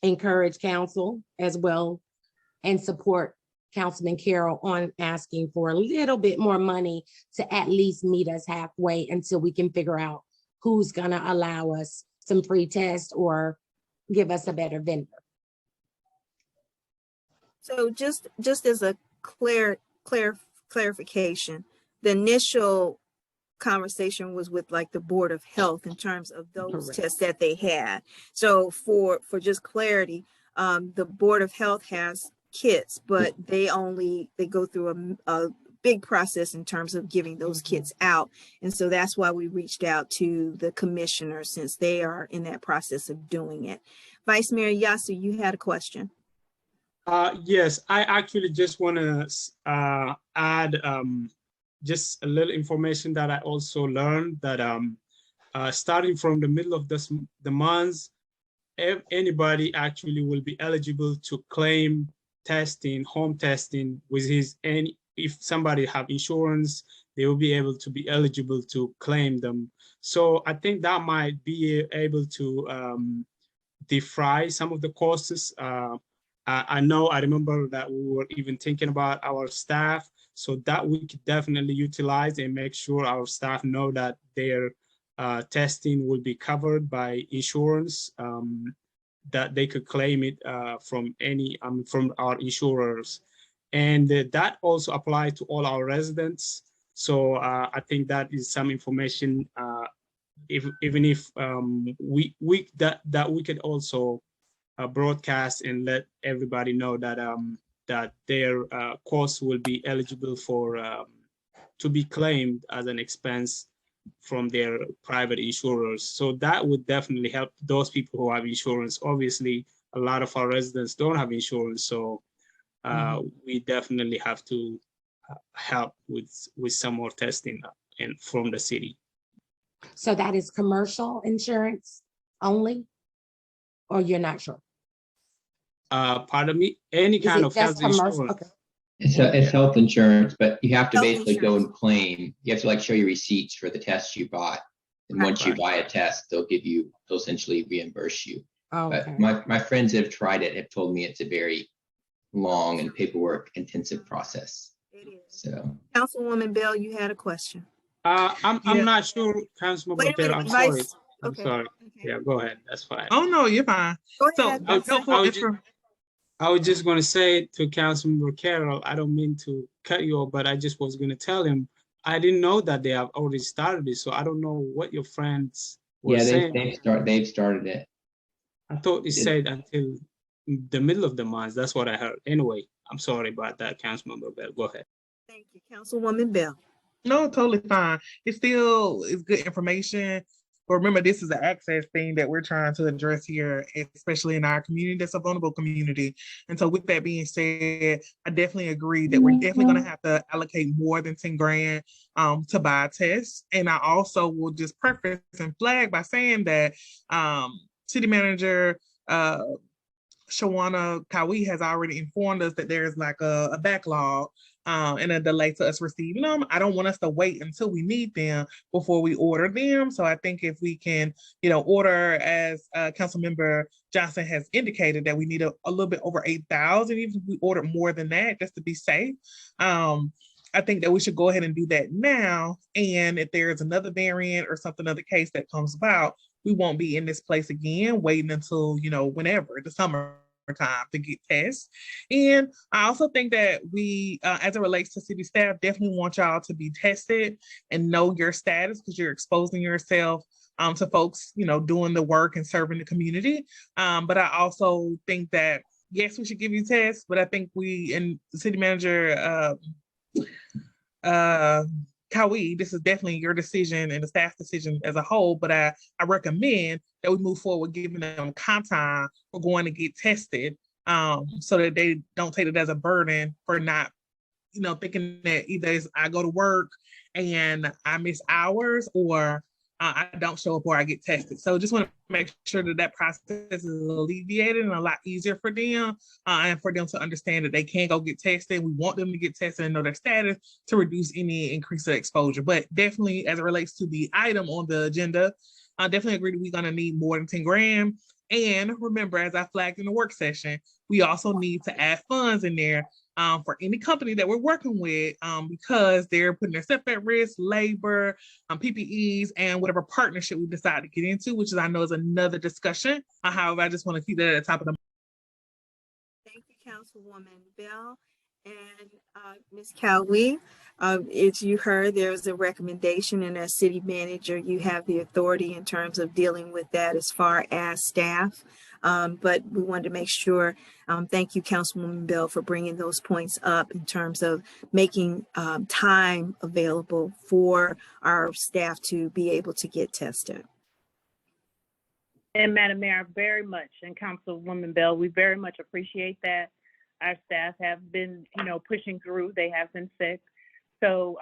Speaker 3: encourage council as well and support Councilman Carroll on asking for a little bit more money to at least meet us halfway until we can figure out who's gonna allow us some free tests or give us a better vendor.
Speaker 2: So just as a clarification, the initial conversation was with like the Board of Health in terms of those
Speaker 3: Correct.
Speaker 2: tests that they had. So for just clarity, the Board of Health has kits, but they go through a big process in terms of giving those kits out. And so that's why we reached out to the commissioners, since they are in that process of doing it. Vice Mayor Yasu, you had a question.
Speaker 7: Yes, I actually just want to add just a little information that I also learned, that starting from the middle of the month, anybody actually will be eligible to claim testing, home testing with if somebody have insurance, they will be able to be eligible to claim them. So I think that might be able to defray some of the costs. I remember that we were even thinking about our staff, so that we could definitely utilize and make sure our staff know that their testing will be covered by insurance, that they could claim it from our insurers. And that also applies to all our residents. So I think that is some information, even if we could also broadcast and let everybody know that that their costs will be eligible for to be claimed as an expense from their private insurers. So that would definitely help those people who have insurance. Obviously, a lot of our residents don't have insurance, so we definitely have to help with some more testing and from the city.
Speaker 3: So that is commercial insurance only, or you're not sure?
Speaker 7: Pardon me? Any
Speaker 3: Is
Speaker 7: kind
Speaker 3: it
Speaker 7: of
Speaker 3: just
Speaker 7: health
Speaker 3: commercial?
Speaker 7: insurance.
Speaker 3: Okay.
Speaker 1: It's health insurance, but you have to
Speaker 2: Health
Speaker 1: basically go
Speaker 2: insurance.
Speaker 1: and claim. You have to like show your receipts for the tests you bought. And once you buy a test, they'll essentially reimburse you.
Speaker 3: Okay.
Speaker 1: But my friends that have tried it have told me it's a very long and paperwork intensive process.
Speaker 2: It is.
Speaker 1: So
Speaker 2: Councilwoman Bell, you had a question.
Speaker 7: I'm not sure, Councilmember
Speaker 2: Wait a
Speaker 7: Bell.
Speaker 2: minute,
Speaker 7: I'm
Speaker 2: Vice.
Speaker 7: sorry. I'm
Speaker 2: Okay.
Speaker 7: sorry.
Speaker 2: Okay.
Speaker 7: Yeah, go ahead. That's fine.
Speaker 8: Oh, no, you're fine.
Speaker 2: Go
Speaker 8: So
Speaker 2: ahead.
Speaker 7: I was just going to say to Councilmember Carroll, I don't mean to cut you off, but I just was going to tell him, I didn't know that they have already started it. So I don't know what your friends were saying.
Speaker 1: they've started it.
Speaker 7: I thought it said until the middle of the month. That's what I heard. Anyway, I'm sorry about that, Councilmember Bell. Go ahead.
Speaker 2: Thank you, Councilwoman Bell.
Speaker 8: No, totally fine. It's still good information. But remember, this is an access thing that we're trying to address here, especially in our community that's a vulnerable community. And so with that being said, I definitely agree that we're definitely going to have to allocate more than 10 grand to buy tests. And I also will just preface and flag by saying that City Manager Shawana Kawi has already informed us that there's like a backlog and a delay to us receiving them. I don't want us to wait until we need them before we order them. So I think if we can, order as Councilmember Johnson has indicated that we need a little bit over 8,000, even if we order more than that, just to be safe. I think that we should go ahead and do that now. And if there's another variant or something other case that comes about, we won't be in this place again, waiting until, whenever, the summer time to get tests. And I also think that we, as it relates to city staff, definitely want y'all to be tested and know your status, because you're exposing yourself to folks, doing the work and serving the community. But I also think that, yes, we should give you tests, but I think we, and the city manager, Kawi, this is definitely your decision and the staff decision as a whole, but I recommend that we move forward giving them comp time for going to get tested, so that they don't take it as a burden for not, thinking that either I go to work and I miss hours, or I don't show up or I get tested. So just want to make sure that process is alleviated and a lot easier for them, and for them to understand that they can go get tested. We want them to get tested and know their status to reduce any increase of exposure. But definitely, as it relates to the item on the agenda, I definitely agree that we're going to need more than 10 grand. And remember, as I flagged in the work session, we also need to add funds in there for any company that we're working with, because they're putting themselves at risk, labor, PPEs, and whatever partnership we decide to get into, which is, I know, is another discussion. However, I just want to keep that at the top of the.
Speaker 2: Thank you, Councilwoman Bell. And Ms. Cowie, as you heard, there's a recommendation, and as city manager, you have the authority in terms of dealing with that as far as staff. But we wanted to make sure, thank you, Councilwoman Bell, for bringing those points up in terms of making time available for our staff to be able to get tested.
Speaker 5: And Madam Mayor, very much, and Councilwoman Bell, we very much appreciate that. Our staff have been, pushing through. They have been sick. So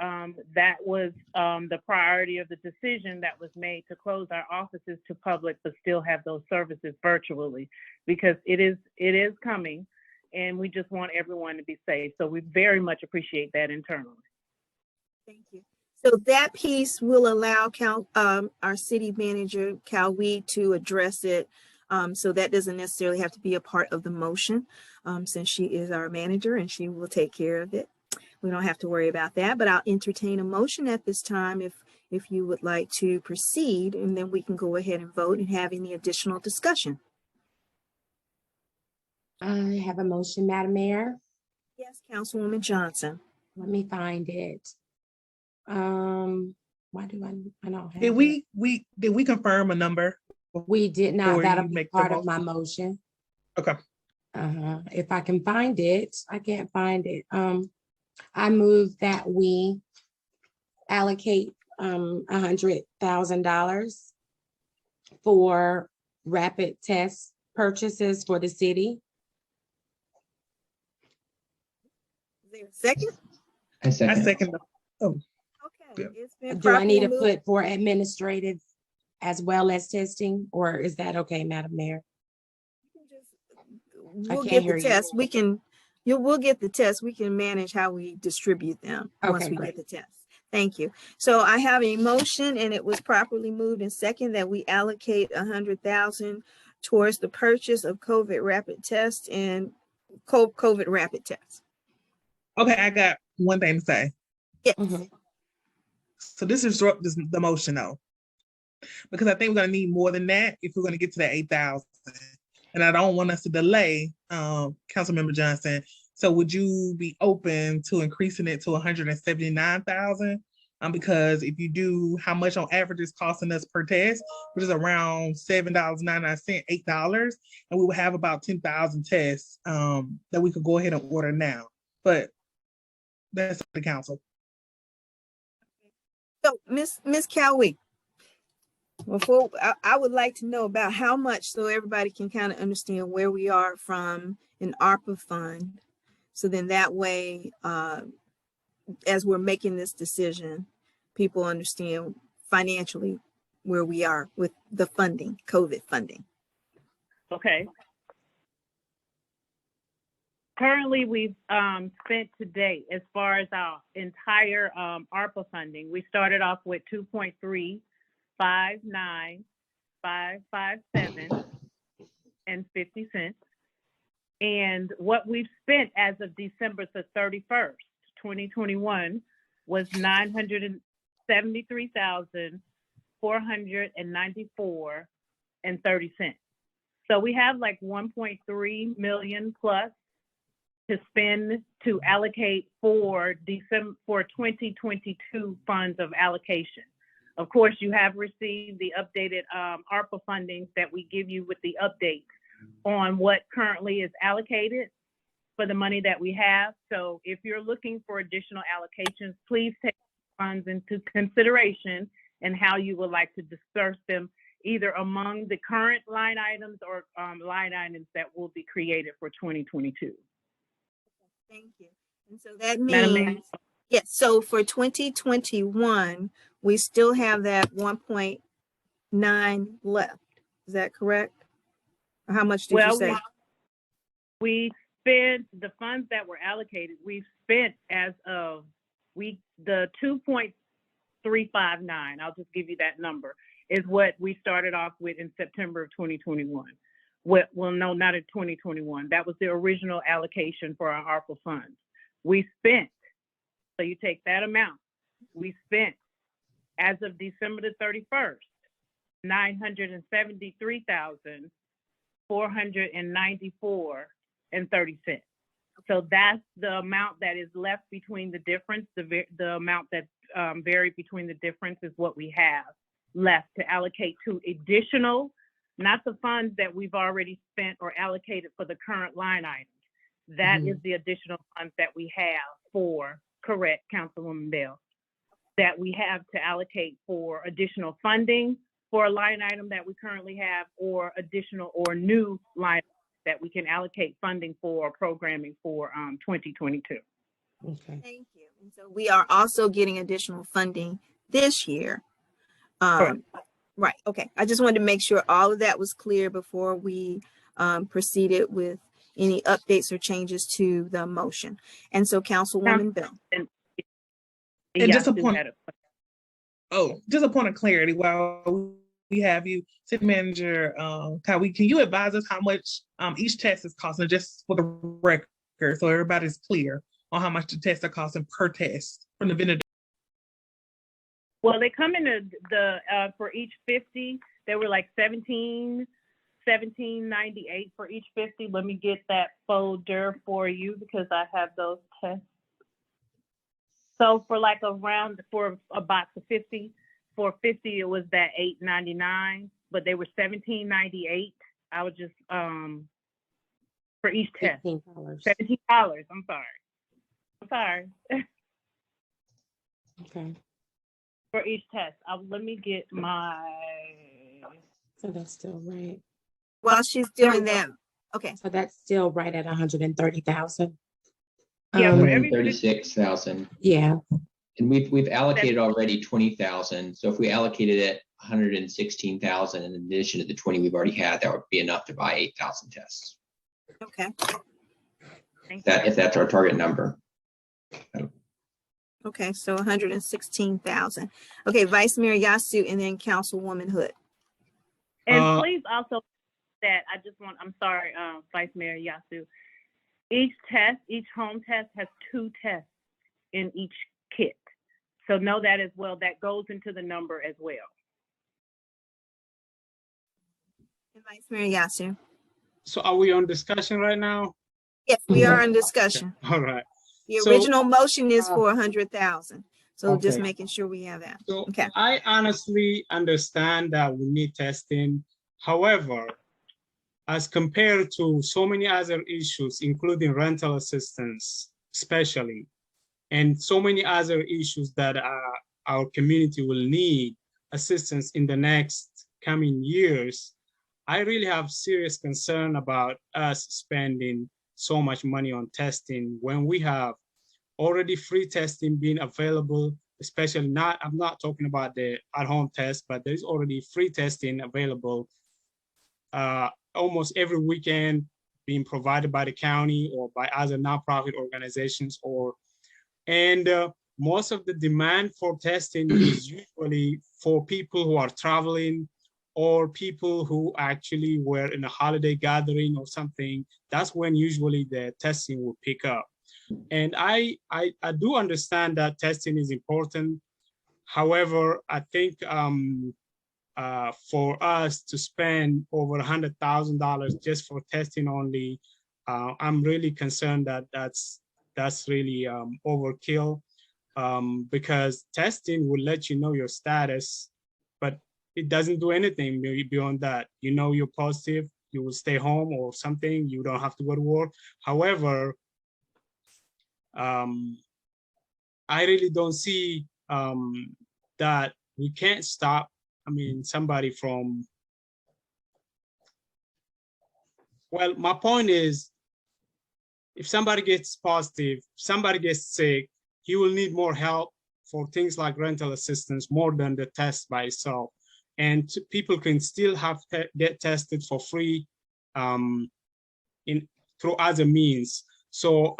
Speaker 5: that was the priority of the decision that was made to close our offices to public, but still have those services virtually, because it is coming, and we just want everyone to be safe. So we very much appreciate that internally.
Speaker 2: Thank you. So that piece will allow our city manager, Cowie, to address it. So that doesn't necessarily have to be a part of the motion, since she is our manager and she will take care of it. We don't have to worry about that, but I'll entertain a motion at this time if you would like to proceed, and then we can go ahead and vote and have any additional discussion.
Speaker 3: I have a motion, Madam Mayor.
Speaker 2: Yes, Councilwoman Johnson.
Speaker 3: Let me find it. Why do I don't have
Speaker 8: Did we confirm a number?
Speaker 3: We did not.
Speaker 8: before
Speaker 3: That'll
Speaker 8: you
Speaker 3: be
Speaker 8: make the
Speaker 3: part of my motion.
Speaker 8: Okay.
Speaker 3: If I can find it, I can't find it. I move that we allocate $100,000 for rapid test purchases for the city.
Speaker 2: Is there a second?
Speaker 1: I second.
Speaker 8: I second. Oh,
Speaker 2: Okay. It's been
Speaker 3: Do I need to
Speaker 2: properly moved.
Speaker 3: put for administrative as well as testing, or is that okay, Madam Mayor?
Speaker 2: We'll
Speaker 3: can't
Speaker 2: get
Speaker 3: hear
Speaker 2: the
Speaker 3: you.
Speaker 2: test. We'll get the test. We can manage how we distribute them once
Speaker 3: Okay,
Speaker 2: we
Speaker 3: great.
Speaker 2: get the test. Thank you. So I have a motion, and it was properly moved and second that we allocate $100,000 towards the purchase of COVID rapid tests and COVID rapid tests.
Speaker 8: okay. I got one thing to say.
Speaker 2: Yes.
Speaker 3: Mhm.
Speaker 8: So this is the motion though, because I think we're gonna need more than that if we're gonna get to that 8,000. And I don't want us to delay, Councilmember Johnson. So would you be open to increasing it to 179,000? Because if you do, how much on average is costing us per test, which is around $7.99, $8, and we would have about 10,000 tests that we could go ahead and order now. But that's the council.
Speaker 2: So Ms. Cowie, I would like to know about how much, so everybody can kind of understand where we are from an ARPA fund. So then that way, as we're making this decision, people understand financially where we are with the funding, COVID funding.
Speaker 5: Okay. Currently, we've spent to date, as far as our entire ARPA funding, we started off with 2.359557 and 50 cents. And what we've spent as of December the 31st, 2021, was $973,494 and 30 cents. So we have like 1.3 million plus to spend to allocate for 2022 funds of allocation. Of course, you have received the updated ARPA fundings that we give you with the updates on what currently is allocated for the money that we have. So if you're looking for additional allocations, please take funds into consideration and how you would like to disperse them, either among the current line items or line items that will be created for 2022.
Speaker 2: Thank you. And so that
Speaker 5: Madam Mayor?
Speaker 2: means, yes, so for 2021, we still have that 1.9 left. Is that correct? Or how much did you say?
Speaker 5: We spent the funds that were allocated, we've spent as of the 2.359, I'll just give you that number, is what we started off with in September of 2021. Well, no, not in 2021. That was the original allocation for our ARPA funds. We spent, so you take that amount, we spent as of December the 31st, $973,494 and 30 cents. So that's the amount that is left between the difference. The amount that varied between the difference is what we have left to allocate to additional, not the funds that we've already spent or allocated for the current line items. That is the additional funds that we have for, correct, Councilwoman Bell, that we have to allocate for additional funding for a line item that we currently have, or additional or new line that we can allocate funding for or programming for 2022.
Speaker 3: Okay.
Speaker 2: Thank you. And so we are also getting additional funding this year.
Speaker 5: Correct.
Speaker 2: Right. Okay. I just wanted to make sure all of that was clear before we proceeded with any updates or changes to the motion. And so Councilwoman Bell.
Speaker 8: And
Speaker 5: Yeah,
Speaker 8: just a
Speaker 5: I do
Speaker 8: point-
Speaker 5: have
Speaker 8: Just a point of clarity while we have you, City Manager, can you advise us how much each test is costing, just for the record, so everybody's clear on how much the tests are costing per test from the vendor?
Speaker 5: Well, they come in the for each 50, they were like $17.98 for each 50. Let me get that folder for you because I have those tests. So for like for a box of 50, for 50 it was that $8.99, but they were $17.98. I was just for each test.
Speaker 3: $18.
Speaker 5: $17. I'm sorry.
Speaker 3: Okay.
Speaker 5: For each test. Let me get my.
Speaker 3: So that's still right.
Speaker 2: While she's doing that, okay.
Speaker 3: So that's still right at 130,000.
Speaker 5: Yeah, for every
Speaker 1: 136,000.
Speaker 3: Yeah.
Speaker 1: And we've allocated already 20,000. So if we allocated it 116,000 in addition to the 20 we've already had, that would be enough to buy 8,000 tests.
Speaker 2: Okay.
Speaker 1: If that's our target number.
Speaker 2: Okay, so 116,000. Okay, Vice Mayor Yasu and then Councilwoman Hood.
Speaker 5: And please also that I'm sorry, Vice Mayor Yasu. Each home test has 2 tests in each kit. So know that as well. That goes into the number as well.
Speaker 2: And Vice Mayor Yasu.
Speaker 7: So are we on discussion right now?
Speaker 2: Yes, we are in discussion.
Speaker 7: All right.
Speaker 2: The
Speaker 7: So,
Speaker 2: original motion is for 100,000. So just
Speaker 7: okay.
Speaker 2: making sure we have that.
Speaker 7: So
Speaker 2: Okay.
Speaker 7: I honestly understand that we need testing. However, as compared to so many other issues, including rental assistance, especially, and so many other issues that our community will need assistance in the next coming years, I really have serious concern about us spending so much money on testing when we have already free testing being available, especially I'm not talking about the at-home test, but there's already free testing available almost every weekend being provided by the county or by other nonprofit organizations, and most of the demand for testing is usually for people who are traveling or people who actually were in a holiday gathering or something. That's when usually the testing will pick up. And I do understand that testing is important. However, I think for us to spend over $100,000 just for testing only, I'm really concerned that that's really overkill, because testing will let you know your status, but it doesn't do anything beyond that. You know you're positive, you will stay home or something, you don't have to go to work. However, I really don't see that we can't stop, somebody from, well, my point is, if somebody gets positive, somebody gets sick, you will need more help for things like rental assistance more than the test by itself. And people can still get tested for free through other means. So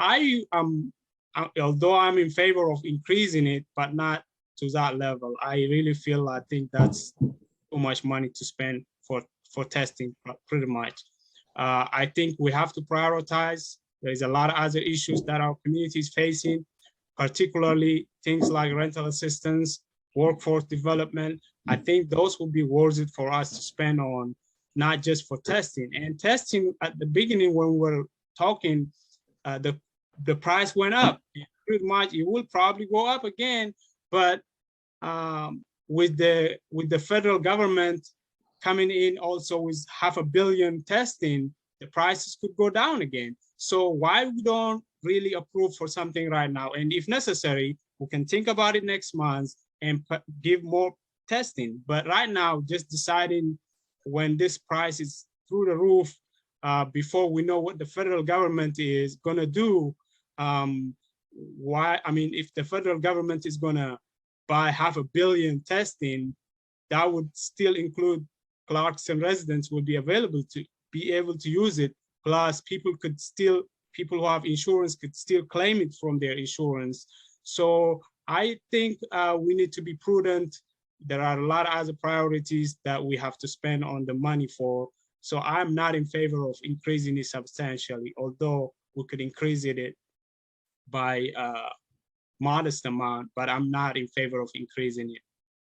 Speaker 7: although I'm in favor of increasing it, but not to that level, I think that's too much money to spend for testing, pretty much. I think we have to prioritize. There's a lot of other issues that our community is facing, particularly things like rental assistance, workforce development. I think those will be worth it for us to spend on, not just for testing. And testing at the beginning when we were talking, the the price went up. Pretty much, it will probably go up again, but with the federal government coming in also with 500 million testing, the prices could go down again. So why we don't really approve for something right now? And if necessary, we can think about it next month and give more testing. But right now, just deciding when this price is through the roof, before we know what the federal government is gonna do, if the federal government is gonna buy 500 million testing, that would still include Clarkston residents will be able to use it. Plus people who have insurance could still claim it from their insurance. So I think we need to be prudent. There are a lot of other priorities that we have to spend on the money for. So I'm not in favor of increasing it substantially, although we could increase it by a modest amount, but I'm not in favor of increasing it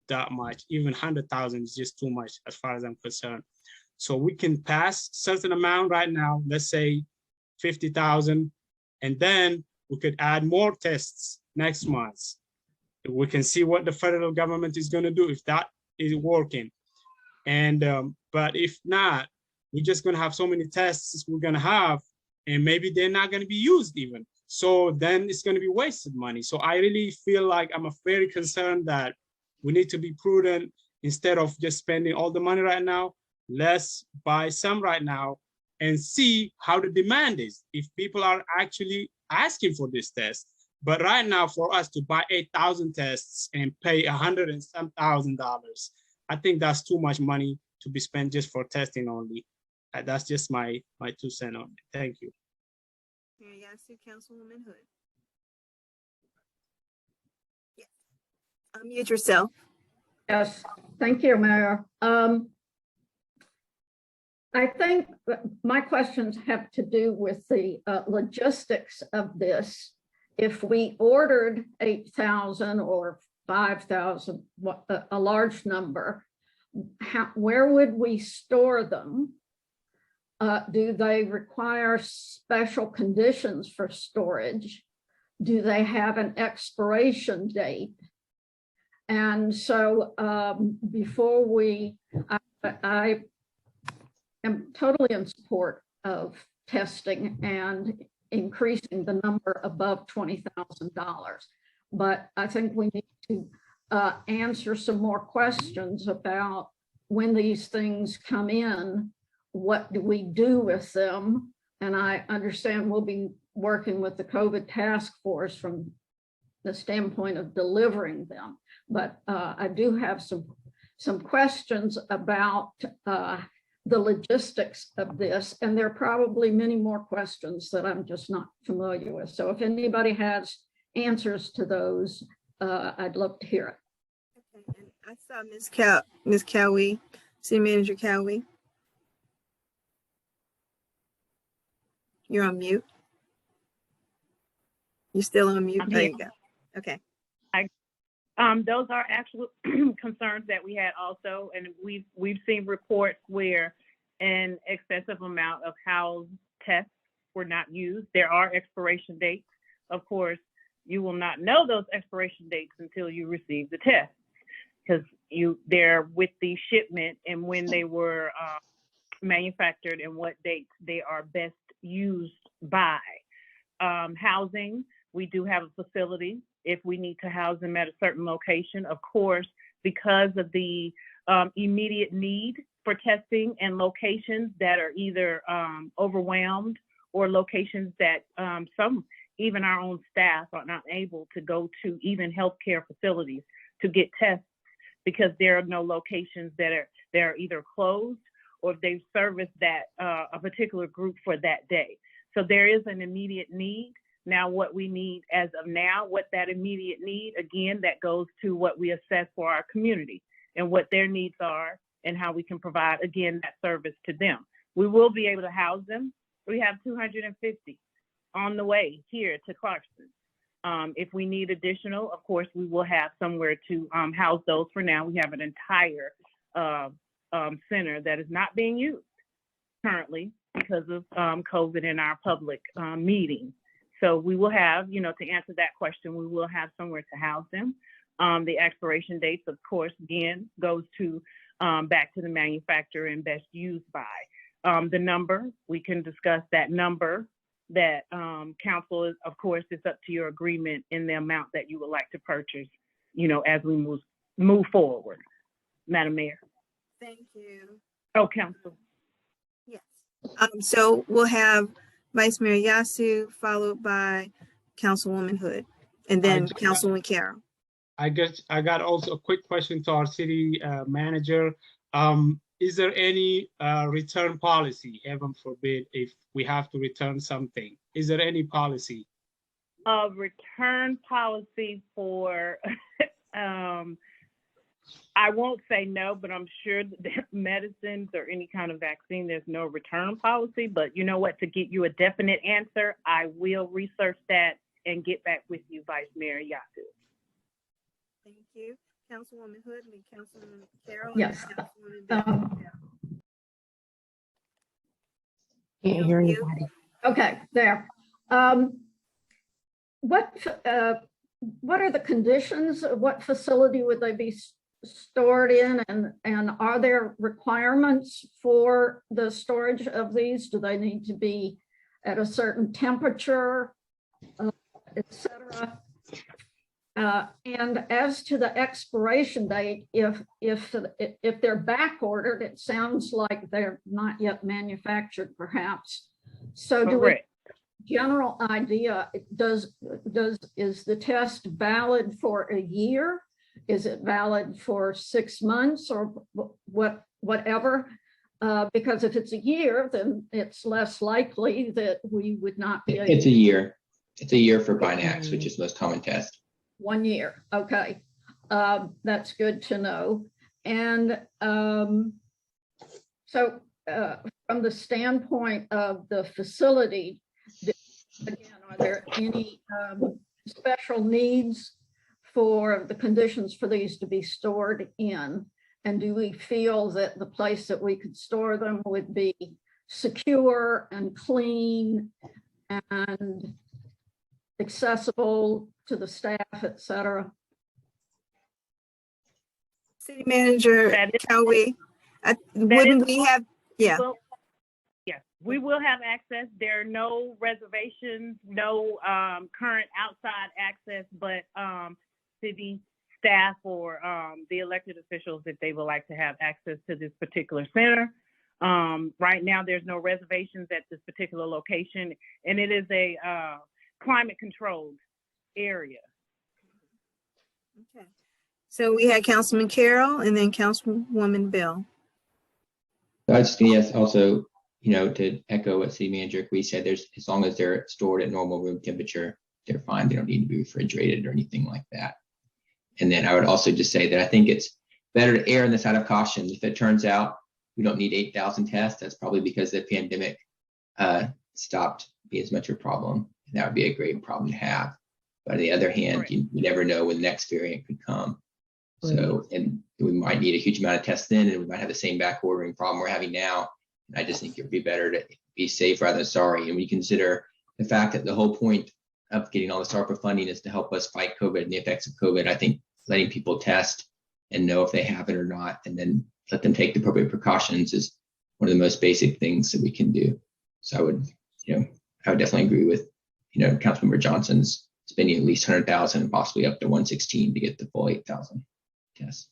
Speaker 7: that much. Even 100,000 is just too much as far as I'm concerned. So we can pass certain amount right now, let's say 50,000, and then we could add more tests next month. We can see what the federal government is going to do if that is working. And but if not, we're just going to have so many tests we're going to have, and maybe they're not going to be used even. So then it's going to be wasted money. So I really feel like I'm very concerned that we need to be prudent. Instead of just spending all the money right now, let's buy some right now and see how the demand is, if people are actually asking for this test. But right now, for us to buy 8,000 tests and pay $100 and some thousand, I think that's too much money to be spent just for testing only. That's just my 2 cents on it. Thank you.
Speaker 2: Yes, Councilwoman Hood. Yes. Unmute yourself.
Speaker 4: Yes, thank you, Mayor. I think my questions have to do with the logistics of this. If we ordered 8,000 or 5,000, a large number, where would we store them? Do they require special conditions for storage? Do they have an expiration date? And so before I am totally in support of testing and increasing the number above $20,000. But I think we need to answer some more questions about when these things come in, what do we do with them? And I understand we'll be working with the COVID task force from the standpoint of delivering them. But I do have some questions about the logistics of this, and there are probably many more questions that I'm just not familiar with. So if anybody has answers to those, I'd love to hear it.
Speaker 2: Okay. And I saw Ms. Cowie, City Manager Cowie. You're on mute. You're still on mute. There you go. Okay.
Speaker 5: Those are actual concerns that we had also, and we've seen reports where an excessive amount of house tests were not used. There are expiration dates. Of course, you will not know those expiration dates until you receive the test, because they're with the shipment and when they were manufactured and what dates they are best used by. Housing, we do have a facility. If we need to house them at a certain location, of course, because of the immediate need for testing and locations that are either overwhelmed or locations that even our own staff are not able to go to, even healthcare facilities, to get tests, because there are no locations that are either closed or if they've serviced that a particular group for that day. So there is an immediate need. Now, what we need as of now, what that immediate need, again, that goes to what we assess for our community and what their needs are and how we can provide, again, that service to them. We will be able to house them. We have 250 on the way here to Clarkston. If we need additional, of course, we will have somewhere to house those. For now, we have an entire center that is not being used currently because of COVID in our public meeting. So we will have, to answer that question, we will have somewhere to house them. The expiration dates, of course, again, goes to back to the manufacturer and best used by. The number, we can discuss that number that council is, of course, it's up to your agreement in the amount that you would like to purchase, as we move forward. Madam Mayor.
Speaker 2: Thank you.
Speaker 5: Oh, council.
Speaker 2: Yes. So we'll have Vice Mayor Yasu followed by Councilwoman Hood and then Councilwoman Carroll.
Speaker 7: I got also a quick question to our city manager. Is there any return policy, heaven forbid, if we have to return something? Is there any policy?
Speaker 5: A return policy for, I won't say no, but I'm sure that medicines or any kind of vaccine, there's no return policy. But you know what, to get you a definite answer, I will research that and get back with you, Vice Mayor Yasu.
Speaker 2: Thank you. Councilwoman Hood and Councilwoman Carroll.
Speaker 4: Yes.
Speaker 3: Can't hear anybody.
Speaker 4: Okay, there. What are the conditions? What facility would they be stored in? And are there requirements for the storage of these? Do they need to be at a certain temperature, et cetera? And as to the expiration date, if they're back ordered, it sounds like they're not yet manufactured, perhaps. So do we, general idea, is the test valid for a year? Is it valid for 6 months or whatever? Because if it's a year, then it's less likely that we would not be.
Speaker 1: It's a year. It's a year for Binax, which is the most common test.
Speaker 4: 1 year. Okay. That's good to know. And so from the standpoint of the facility, again, are there any special needs for the conditions for these to be stored in? And do we feel that the place that we could store them would be secure and clean and accessible to the staff, et cetera?
Speaker 2: City Manager, wouldn't we have, yeah.
Speaker 5: Well, yes, we will have access. There are no reservations, no current outside access, but city staff or the elected officials, if they would like to have access to this particular center. Right now, there's no reservations at this particular location, and it is a climate controlled area.
Speaker 2: Okay. So we had Councilman Carroll and then Councilwoman Bell.
Speaker 1: So I just yes, also, to echo what City Manager Agree said, as long as they're stored at normal room temperature, they're fine. They don't need to be refrigerated or anything like that. And then I would also just say that I think it's better to err on the side of caution. If it turns out we don't need 8,000 tests, that's probably because the pandemic stopped being as much a problem. And that would be a great problem to have. But on the other hand, you never know when the next variant could come. So, and we might need a huge amount of tests then, and we might have the same back ordering problem we're having now. And I just think it would be better to be safe rather than sorry. And we consider the fact that the whole point of getting all this ARPA funding is to help us fight COVID and the effects of COVID. I think letting people test and know if they have it or not, and then let them take the appropriate precautions is one of the most basic things that we can do. So I would, I would definitely agree with, Councilmember Johnson's spending at least 100,000 and possibly up to 116 to get the full 8,000 tests.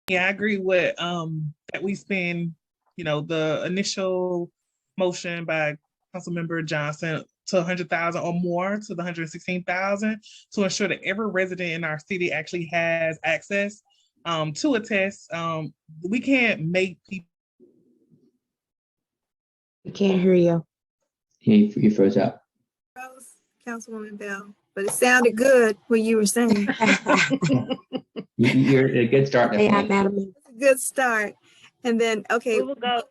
Speaker 8: Yeah, I agree with that we spend, the initial motion by Councilmember Johnson to 100,000 or more to the 116,000 to ensure that every resident in our city actually has access to a test. We can't make people.
Speaker 3: We can't hear you.
Speaker 1: You froze up.
Speaker 2: Councilwoman Bell, but it sounded good what you were saying.
Speaker 1: You're a good start.
Speaker 3: Madam.
Speaker 2: Good start. And then, okay.
Speaker 5: We will go.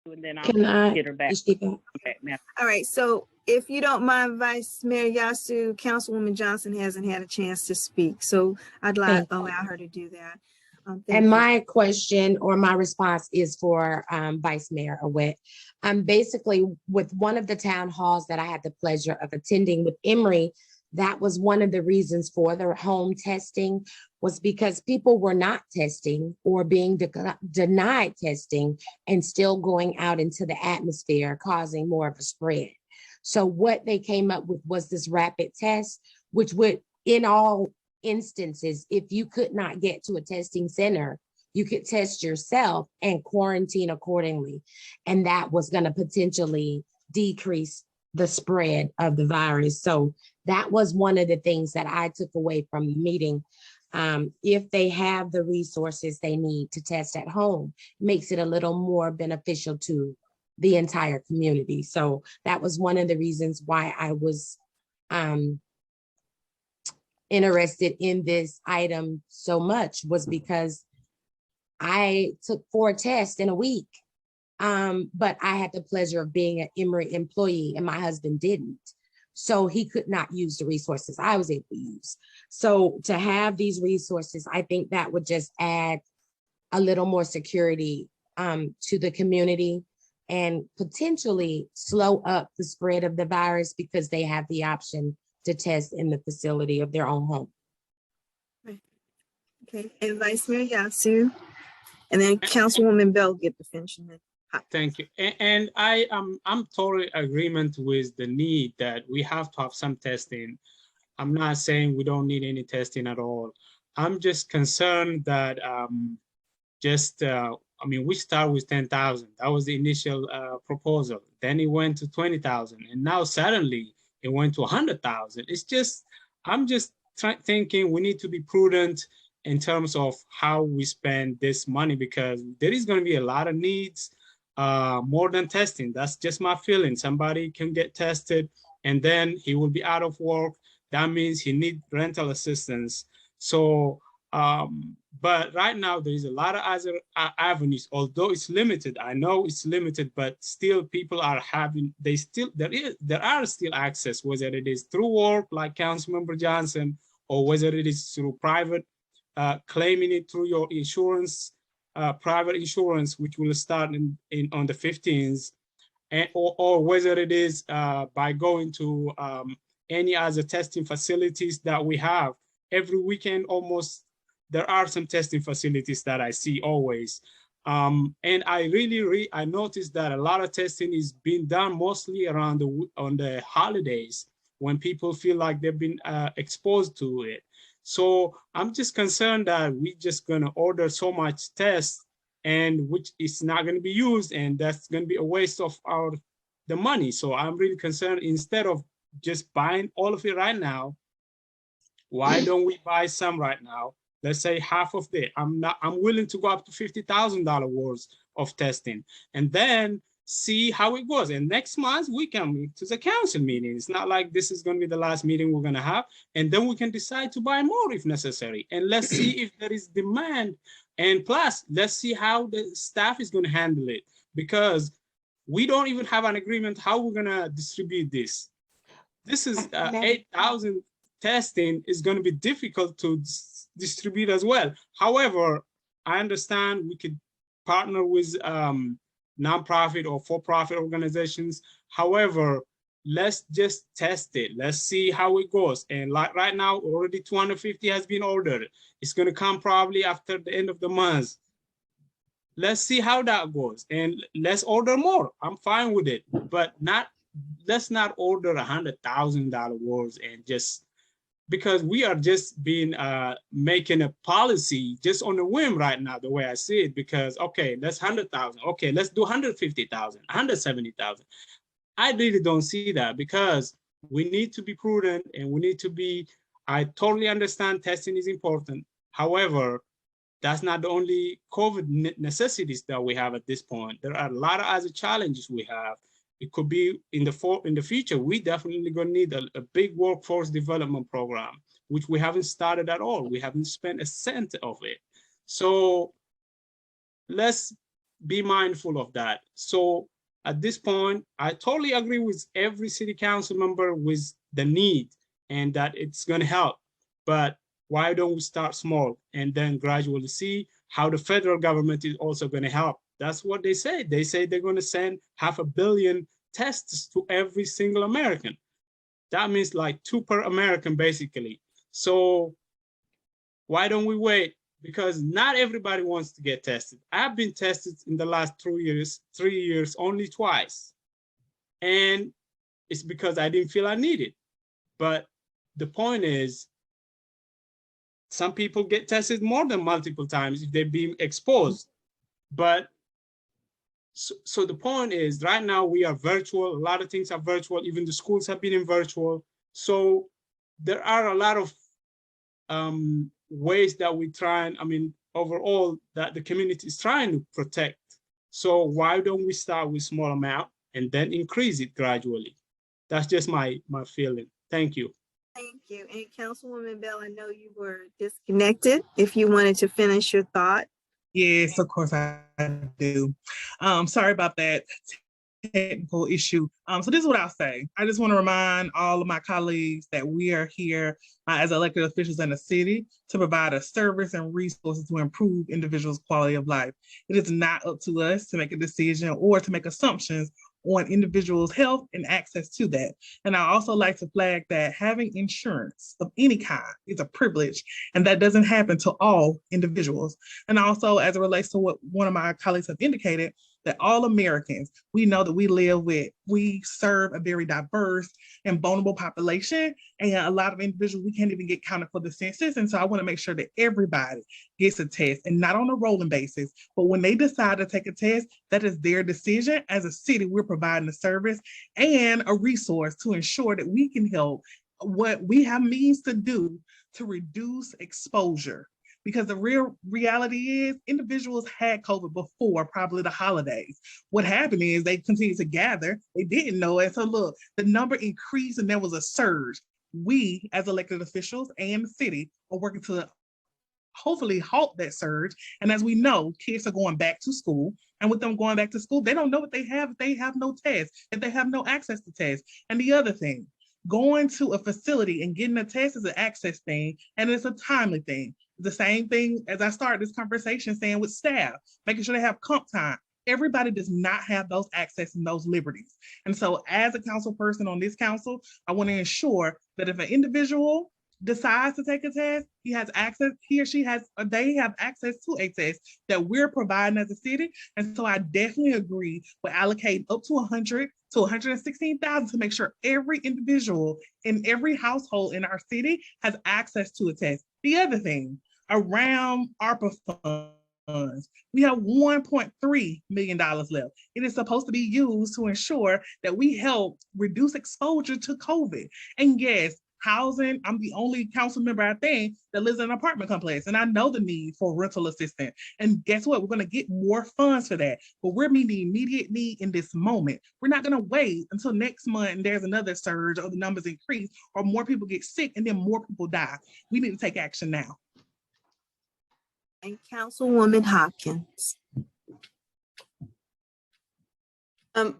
Speaker 5: And then
Speaker 3: Can
Speaker 5: I'll
Speaker 3: I
Speaker 5: get her back. Okay, ma'am.
Speaker 2: All right. So if you don't mind, Vice Mayor Yasu, Councilwoman Johnson hasn't had a chance to speak. So I'd like to allow her to do that. Thank
Speaker 3: And
Speaker 2: you.
Speaker 3: my question or my response is for Vice Mayor Awet. Basically, with one of the town halls that I had the pleasure of attending with Emory, that was one of the reasons for the home testing, was because people were not testing or being denied testing and still going out into the atmosphere, causing more of a spread. So what they came up with was this rapid test, which would, in all instances, if you could not get to a testing center, you could test yourself and quarantine accordingly. And that was going to potentially decrease the spread of the virus. So that was one of the things that I took away from the meeting. If they have the resources they need to test at home, makes it a little more beneficial to the entire community. So that was one of the reasons why I was interested in this item so much, was because I took 4 tests in a week. But I had the pleasure of being an Emory employee and my husband didn't. So he could not use the resources I was able to use. So to have these resources, I think that would just add a little more security to the community and potentially slow up the spread of the virus, because they have the option to test in the facility of their own home.
Speaker 2: Okay, and Vice Mayor Yasu, and then Councilwoman Bell get the finish.
Speaker 7: Thank you. And I'm totally agreement with the need that we have to have some testing. I'm not saying we don't need any testing at all. I'm just concerned that I mean, we start with 10,000. That was the initial proposal. Then it went to 20,000, and now suddenly it went to 100,000. It's just, I'm just thinking we need to be prudent in terms of how we spend this money, because there is going to be a lot of needs, more than testing. That's just my feeling. Somebody can get tested and then he will be out of work. That means he needs rental assistance. So, but right now there is a lot of other avenues, although it's limited. I know it's limited, but still people are having, there are still access, whether it is through work like Councilmember Johnson, or whether it is through private, claiming it through your insurance, private insurance, which will start on the 15th, and or whether it is by going to any other testing facilities that we have. Every weekend almost, there are some testing facilities that I see always. And I noticed that a lot of testing is being done mostly around on the holidays, when people feel like they've been exposed to it. So I'm just concerned that we're just gonna order so much tests, and which is not gonna be used, and that's gonna be a waste of the money. So I'm really concerned, instead of just buying all of it right now, why don't we buy some right now? Let's say half of it. I'm willing to go up to $50,000 worth of testing, and then see how it goes. And next month we come to the council meeting. It's not like this is going to be the last meeting we're going to have, and then we can decide to buy more if necessary. And let's see if there is demand, and plus let's see how the staff is going to handle it, because we don't even have an agreement how we're going to distribute this. This is 8,000 testing is going to be difficult to distribute as well. However, I understand we could partner with nonprofit or for-profit organizations. However, let's just test it. Let's see how it goes. And like right now, already 250 has been ordered. It's going to come probably after the end of the month. Let's see how that goes, and let's order more. I'm fine with it, but let's not order $100,000 worth, and just because we are just making a policy just on a whim right now, the way I see it. Because okay, that's 100,000. Okay, let's do 150,000, 170,000. I really don't see that, because we need to be prudent, and we need to be. I totally understand testing is important. However, that's not the only COVID necessities that we have at this point. There are a lot of other challenges we have. It could be in the future, we definitely gonna need a big workforce development program, which we haven't started at all. We haven't spent a cent of it. So let's be mindful of that. So at this point, I totally agree with every city council member with the need, and that it's gonna help. But Why don't we start small and then gradually see how the federal government is also going to help? That's what they say. They say they're going to send 500 million tests to every single American. That means like 2 per American, basically. So why don't we wait? Because not everybody wants to get tested. I've been tested in the last 3 years, only twice. And it's because I didn't feel I needed. But the point is, some people get tested more than multiple times if they're being exposed. But so the point is, right now we are virtual. A lot of things are virtual. Even the schools have been in virtual. So there are a lot of ways that we try and, I mean, overall that the community is trying to protect. So why don't we start with small amount and then increase it gradually? That's just my feeling. Thank you.
Speaker 2: Thank you. And Councilwoman Bell, I know you were disconnected. If you wanted to finish your thought.
Speaker 8: Yes, of course I do. Sorry about that technical issue. So this is what I'll say. I just want to remind all of my colleagues that we are here as elected officials in the city to provide a service and resources to improve individuals' quality of life. It is not up to us to make a decision or to make assumptions on individuals' health and access to that. And I also like to flag that having insurance of any kind is a privilege, and that doesn't happen to all individuals. And also, as it relates to what one of my colleagues have indicated, that all Americans, we know that we serve a very diverse and vulnerable population, and a lot of individuals, we can't even get counted for the census. And so I want to make sure that everybody gets a test, and not on a rolling basis, but when they decide to take a test, that is their decision. As a city, we're providing a service and a resource to ensure that we can help what we have means to do to reduce exposure. Because the real reality is individuals had COVID before probably the holidays. What happened is they continued to gather. They didn't know it. So look, the number increased and there was a surge. We as elected officials and the city are working to hopefully halt that surge. And as we know, kids are going back to school. And with them going back to school, they don't know what they have if they have no tests, if they have no access to tests. And the other thing, going to a facility and getting a test is an access thing, and it's a timely thing. The same thing as I started this conversation saying with staff, making sure they have comp time. Everybody does not have those access and those liberties. And so as a council person on this council, I want to ensure that if an individual decides to take a test, he or she has, or they have access to a test that we're providing as a city. And so I definitely agree with allocating up to 100 to 116,000 to make sure every individual in every household in our city has access to a test. The other thing, around ARPA funds, we have $1.3 million left. It is supposed to be used to ensure that we help reduce exposure to COVID. And yes, housing, I'm the only council member, I think, that lives in an apartment complex, and I know the need for rental assistance. And guess what? We're going to get more funds for that, but we're meeting the immediate need in this moment. We're not going to wait until next month and there's another surge or the numbers increase or more people get sick and then more people die. We need to take action now.
Speaker 2: And Councilwoman Hopkins.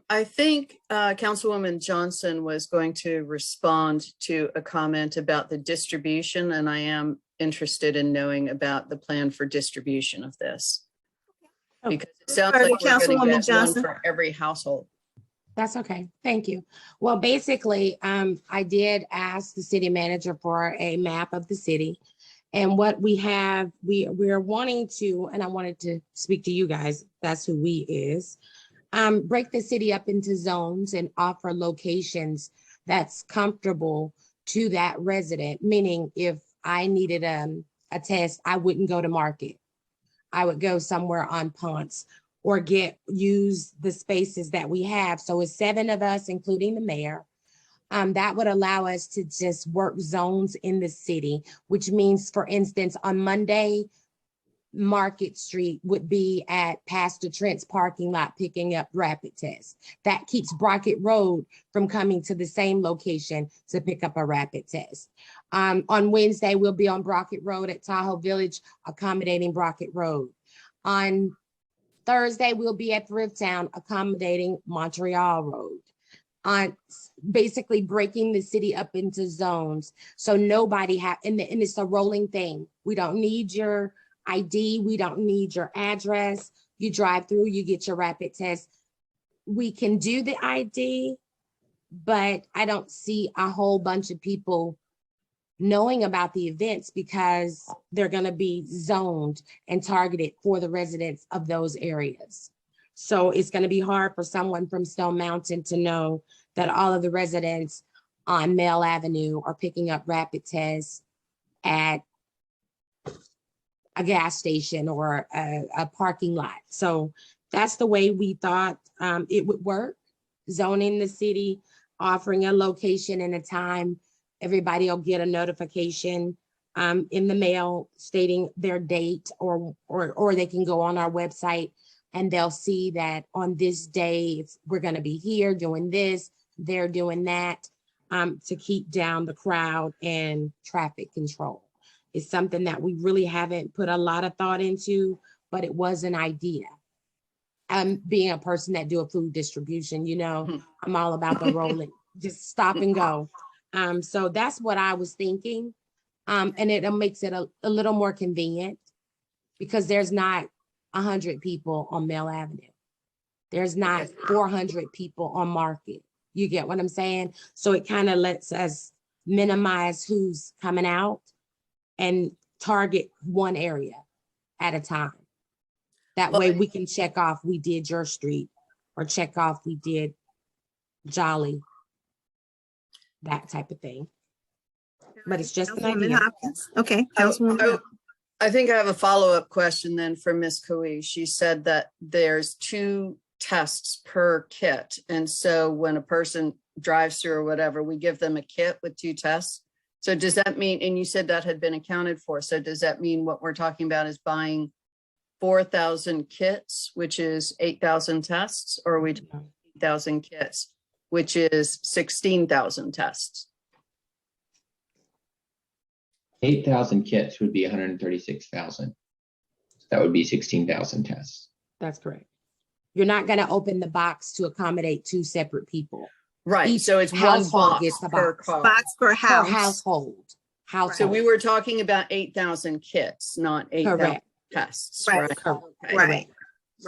Speaker 12: I think Councilwoman Johnson was going to respond to a comment about the distribution, and I am interested in knowing about the plan for distribution of this. Because it sounds like we're going to get one for every household.
Speaker 3: That's okay. Thank you. Well, basically, I did ask the city manager for a map of the city. And what we have, we're wanting to, and I wanted to speak to you guys, that's who we is, break the city up into zones and offer locations that's comfortable to that resident. Meaning if I needed a test, I wouldn't go to Market. I would go somewhere on Ponce or use the spaces that we have. So it's 7 of us, including the mayor. That would allow us to just work zones in the city, which means, for instance, on Monday, Market Street would be at Pastor Trent's parking lot picking up rapid tests. That keeps Brockett Road from coming to the same location to pick up a rapid test. On Wednesday, we'll be on Brockett Road at Tahoe Village, accommodating Brockett Road. On Thursday, we'll be at Thrift Town, accommodating Montreal Road. on basically breaking the city up into zones. So nobody and it's a rolling thing. We don't need your ID. We don't need your address. You drive through, you get your rapid test. We can do the ID, but I don't see a whole bunch of people knowing about the events because they're going to be zoned and targeted for the residents of those areas. So it's going to be hard for someone from Stone Mountain to know that all of the residents on Mill Avenue are picking up rapid tests at a gas station or a parking lot. So that's the way we thought it would work. Zoning the city, offering a location and a time. Everybody will get a notification in the mail stating their date, or they can go on our website and they'll see that on this day, we're going to be here doing this, they're doing that, to keep down the crowd and traffic control. It's something that we really haven't put a lot of thought into, but it was an idea. Being a person that do a food distribution, you know, I'm all about the rolling, just stop and go. So that's what I was thinking. And it makes it a little more convenient because there's not 100 people on Mill Avenue. There's not 400 people on Market. You get what I'm saying? So it kind of lets us minimize who's coming out and target one area at a time. That way we can check off we did your street or check off we did Jolly, that type of thing. But it's just an
Speaker 2: Councilwoman
Speaker 3: idea.
Speaker 2: Hopkins. Okay, Councilwoman.
Speaker 12: I think I have a follow-up question then for Ms. Cooey. She said that there's 2 tests per kit. And so when a person drives through or whatever, we give them a kit with 2 tests. So does that mean, and you said that had been accounted for. So does that mean what we're talking about is buying 4,000 kits, which is 8,000 tests, or are we 8,000 kits, which is 16,000 tests?
Speaker 1: 8,000 kits would be 136,000. That would be 16,000 tests.
Speaker 3: That's correct. You're not going to open the box to accommodate 2 separate people.
Speaker 12: Right.
Speaker 3: Each
Speaker 12: So it's one
Speaker 3: household
Speaker 12: box
Speaker 3: gets the
Speaker 12: per
Speaker 3: box.
Speaker 12: car.
Speaker 2: Box per
Speaker 3: Per
Speaker 2: house.
Speaker 3: household.
Speaker 12: So we were talking about 8,000 kits, not 8,000
Speaker 3: Correct.
Speaker 12: tests.
Speaker 2: Right.
Speaker 12: Right. Okay.
Speaker 2: Right.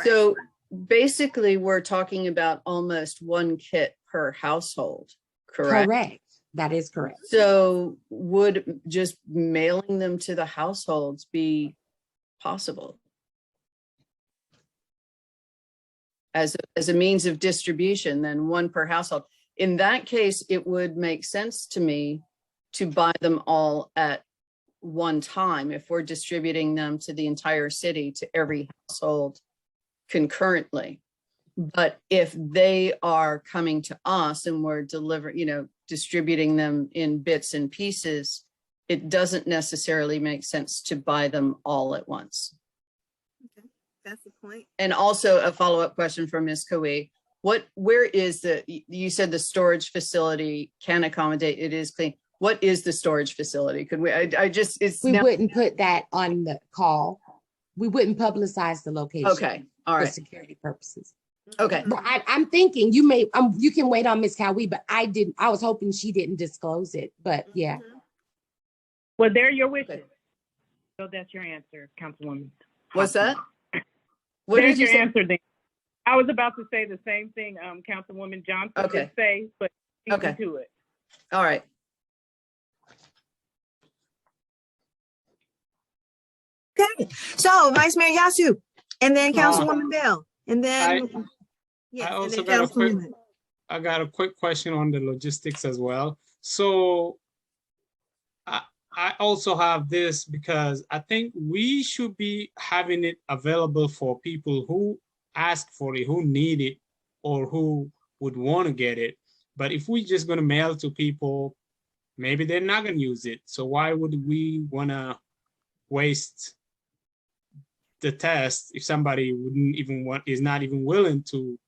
Speaker 12: So basically, we're talking about almost 1 kit per household, correct?
Speaker 3: Correct. That is correct.
Speaker 12: So would just mailing them to the households be possible? As a means of distribution, then 1 per household. In that case, it would make sense to me to buy them all at one time if we're distributing them to the entire city, to every household concurrently. But if they are coming to us and we're distributing them in bits and pieces, it doesn't necessarily make sense to buy them all at once.
Speaker 2: Okay, that's the point.
Speaker 12: And also a follow-up question from Ms. Cooey. Where is you said the storage facility can accommodate, it is clean. What is the storage facility? Could we,
Speaker 3: we wouldn't put that on the call. We wouldn't publicize the location.
Speaker 12: Okay, all
Speaker 3: For
Speaker 12: right.
Speaker 3: security purposes.
Speaker 12: Okay.
Speaker 3: But I'm thinking you can wait on Ms. Cowie, but I was hoping she didn't disclose it, but yeah.
Speaker 5: Well, they're your wishes. So that's your answer, Councilwoman.
Speaker 12: What's that? What
Speaker 5: There's
Speaker 12: did you
Speaker 5: your
Speaker 12: say?
Speaker 5: answer then. I was about to say the same thing Councilwoman Johnson
Speaker 12: Okay.
Speaker 5: would say, but beat
Speaker 12: Okay.
Speaker 5: me to it.
Speaker 12: All right.
Speaker 2: Okay, so Vice Mayor Yasu, and then
Speaker 7: Uh,
Speaker 2: Councilwoman Bell, and then, yes,
Speaker 7: I
Speaker 2: and
Speaker 7: also
Speaker 2: then
Speaker 7: got a quick,
Speaker 2: Councilwoman.
Speaker 7: I got a quick question on the logistics as well. So I also have this because I think we should be having it available for people who ask for it, who need it, or who would want to get it. But if we just going to mail to people, maybe they're not going to use it. So why would we want to waste the test if somebody wouldn't even is not even willing to,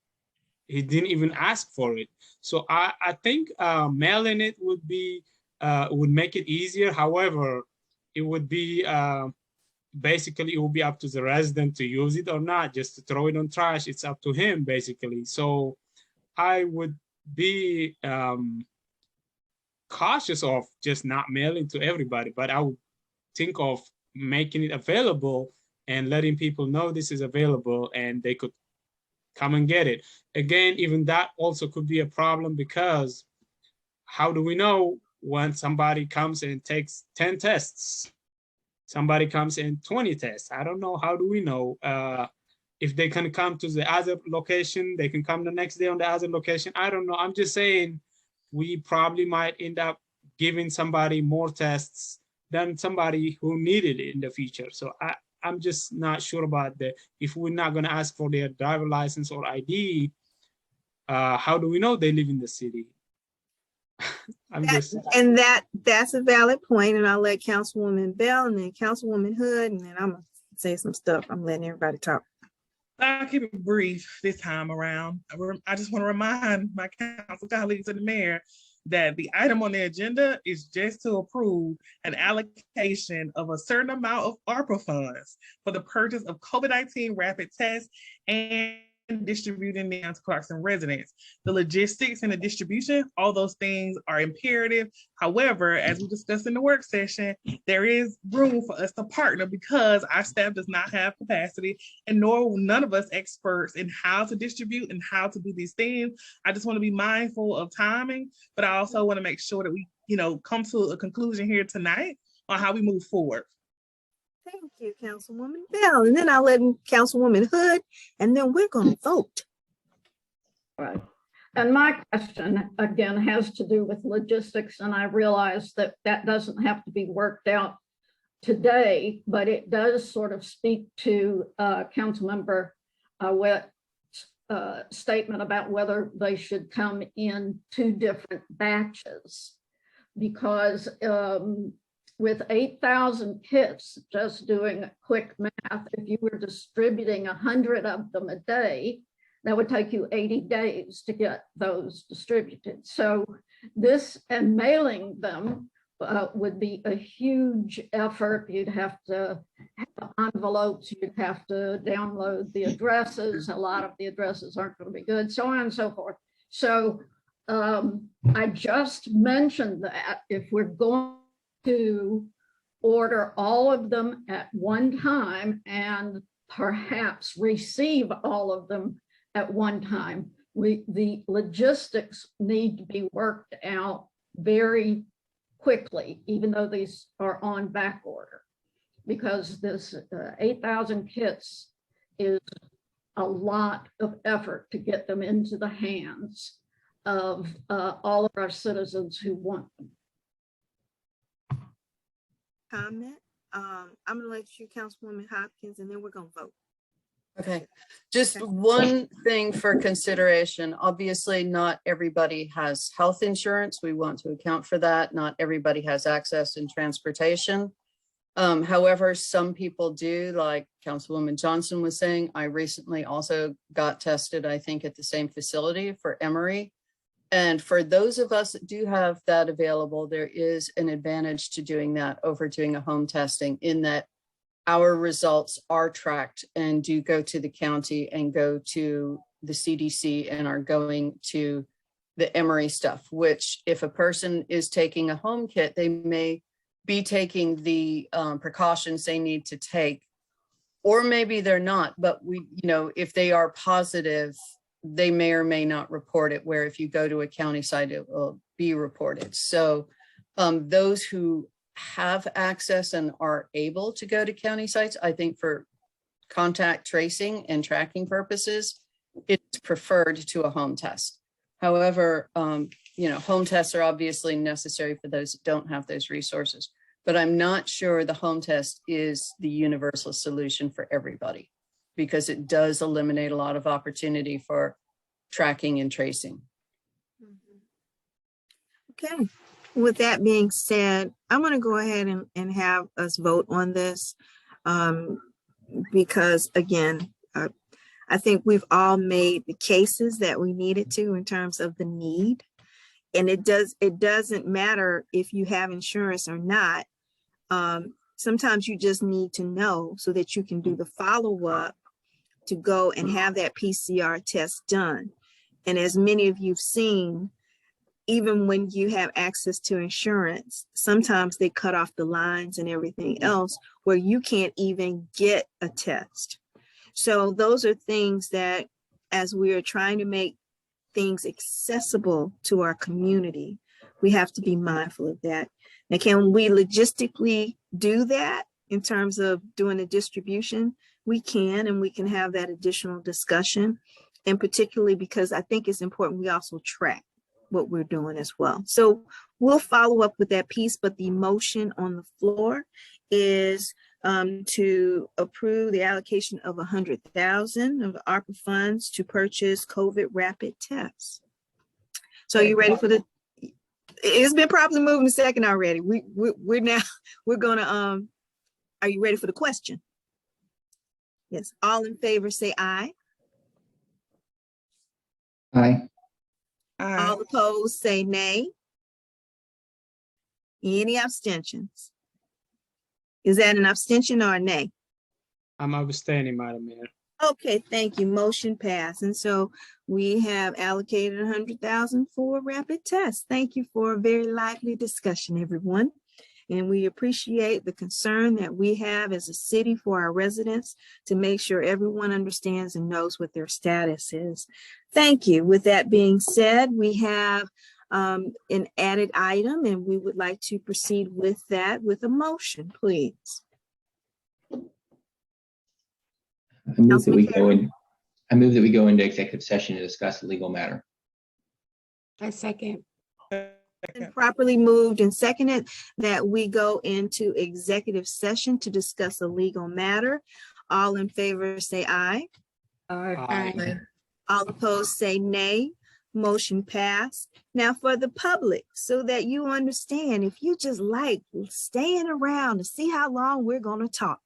Speaker 7: he didn't even ask for it. So I think mailing it would be, would make it easier. However, it would be, basically it will be up to the resident to use it or not, just to throw it on trash. It's up to him basically. So I would be cautious of just not mailing to everybody, but I would think of making it available and letting people know this is available and they could come and get it. Again, even that also could be a problem, because how do we know when somebody comes and takes 10 tests? Somebody comes in 20 tests. I don't know. How do we know? If they can come to the other location, they can come the next day on the other location. I don't know. I'm just saying we probably might end up giving somebody more tests than somebody who needed it in the future. So I'm just not sure about that. If we're not going to ask for their driver license or ID, how do we know they live in the city?
Speaker 2: That's a valid point, and I'll let Councilwoman Bell and then Councilwoman Hood, and then I'm gonna say some stuff. I'm letting everybody talk.
Speaker 8: I'll keep it brief this time around. I just want to remind my council colleagues and the mayor that the item on the agenda is just to approve an allocation of a certain amount of ARPA funds for the purchase of COVID-19 rapid tests and distributing them to Clarkston residents. The logistics and the distribution, all those things are imperative. However, as we discussed in the work session, there is room for us to partner because our staff does not have capacity, and none of us experts in how to distribute and how to do these things. I just want to be mindful of timing, but I also want to make sure that we, come to a conclusion here tonight on how we move forward.
Speaker 2: Thank you, Councilwoman Bell. And then I'll let Councilwoman Hood, and then we're going to vote.
Speaker 4: Right. And my question, again, has to do with logistics. And I realize that that doesn't have to be worked out today, but it does sort of speak to Councilmember Wett's statement about whether they should come in 2 different batches. Because with 8,000 kits, just doing quick math, if you were distributing 100 of them a day, that would take you 80 days to get those distributed. So this and mailing them would be a huge effort. You'd have to have envelopes, you'd have to download the addresses. A lot of the addresses aren't going to be good, so on and so forth. So I just mentioned that if we're going to order all of them at one time and perhaps receive all of them at one time, the logistics need to be worked out very quickly, even though these are on back order, because this 8,000 kits is a lot of effort to get them into the hands of all of our citizens who want them.
Speaker 2: Comment. I'm going to let you, Councilwoman Hopkins, and then we're going to vote.
Speaker 12: Okay, just one thing for consideration. Obviously, not everybody has health insurance. We want to account for that. Not everybody has access in transportation. However, some people do, like Councilwoman Johnson was saying. I recently also got tested, I think, at the same facility for Emory. And for those of us that do have that available, there is an advantage to doing that over doing a home testing, in that our results are tracked and do go to the county and go to the CDC and are going to the Emory stuff, which if a person is taking a home kit, they may be taking the precautions they need to take, or maybe they're not, but if they are positive, they may or may not report it, where if you go to a county site, it will be reported. So those who have access and are able to go to county sites, I think for contact tracing and tracking purposes, it's preferred to a home test. However, home tests are obviously necessary for those that don't have those resources, but I'm not sure the home test is the universal solution for everybody, because it does eliminate a lot of opportunity for tracking and tracing.
Speaker 2: Okay, with that being said, I'm going to go ahead and have us vote on this because, again, I think we've all made the cases that we needed to in terms of the need. And it doesn't matter if you have insurance or not. Sometimes you just need to know so that you can do the follow-up to go and have that PCR test done. And as many of you've seen, even when you have access to insurance, sometimes they cut off the lines and everything else where you can't even get a test. So those are things that, as we are trying to make things accessible to our community, we have to be mindful of that. Now, can we logistically do that in terms of doing the distribution? We can, and we can have that additional discussion. And particularly because I think it's important we also track what we're doing as well. So we'll follow up with that piece, but the motion on the floor is to approve the allocation of 100,000 of the ARPA funds to purchase COVID rapid tests. So are you ready for the, it's been properly moved in a second already. We're gonna, are you ready for the question? Yes, all in favor say aye.
Speaker 1: Aye.
Speaker 2: All opposed say nay. Any abstentions? Is that an abstention or a nay?
Speaker 7: I'm abstaining, Madam Mayor.
Speaker 2: Okay, thank you. Motion passed. And so we have allocated 100,000 for rapid tests. Thank you for a very lively discussion, everyone. And we appreciate the concern that we have as a city for our residents to make sure everyone understands and knows what their status is. Thank you. With that being said, we have an added item, and we would like to proceed with that with a motion, please.
Speaker 1: I move that we go into executive session to discuss a legal matter.
Speaker 3: I second.
Speaker 2: And properly moved and seconded that we go into executive session to discuss a legal matter. All in favor say aye.
Speaker 3: Aye.
Speaker 2: All opposed say nay. Motion passed. Now for the public, so that you understand, if you just like staying around to see how long we're going to talk,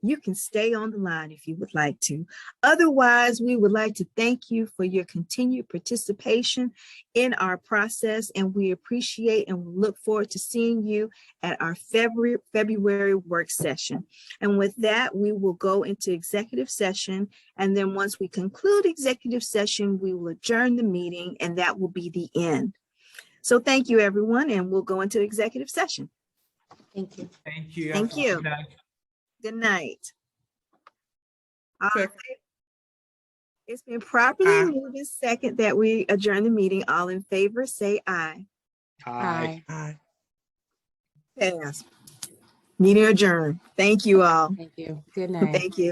Speaker 2: you can stay on the line if you would like to. Otherwise, we would like to thank you for your continued participation in our process, and we appreciate and look forward to seeing you at our February work session. And with that, we will go into executive session, and then once we conclude executive session, we will adjourn the meeting, and that will be the end. So thank you, everyone, and we'll go into executive session.
Speaker 3: Thank you.
Speaker 11: Thank you.
Speaker 2: Thank you.
Speaker 11: Good night.
Speaker 2: Good night. It's been properly moved and second that we adjourn the meeting. All in favor, say aye.
Speaker 7: Aye.
Speaker 8: Aye.
Speaker 2: Pass. Meeting adjourned. Thank you all.
Speaker 3: Thank you. Good night.
Speaker 2: Thank you.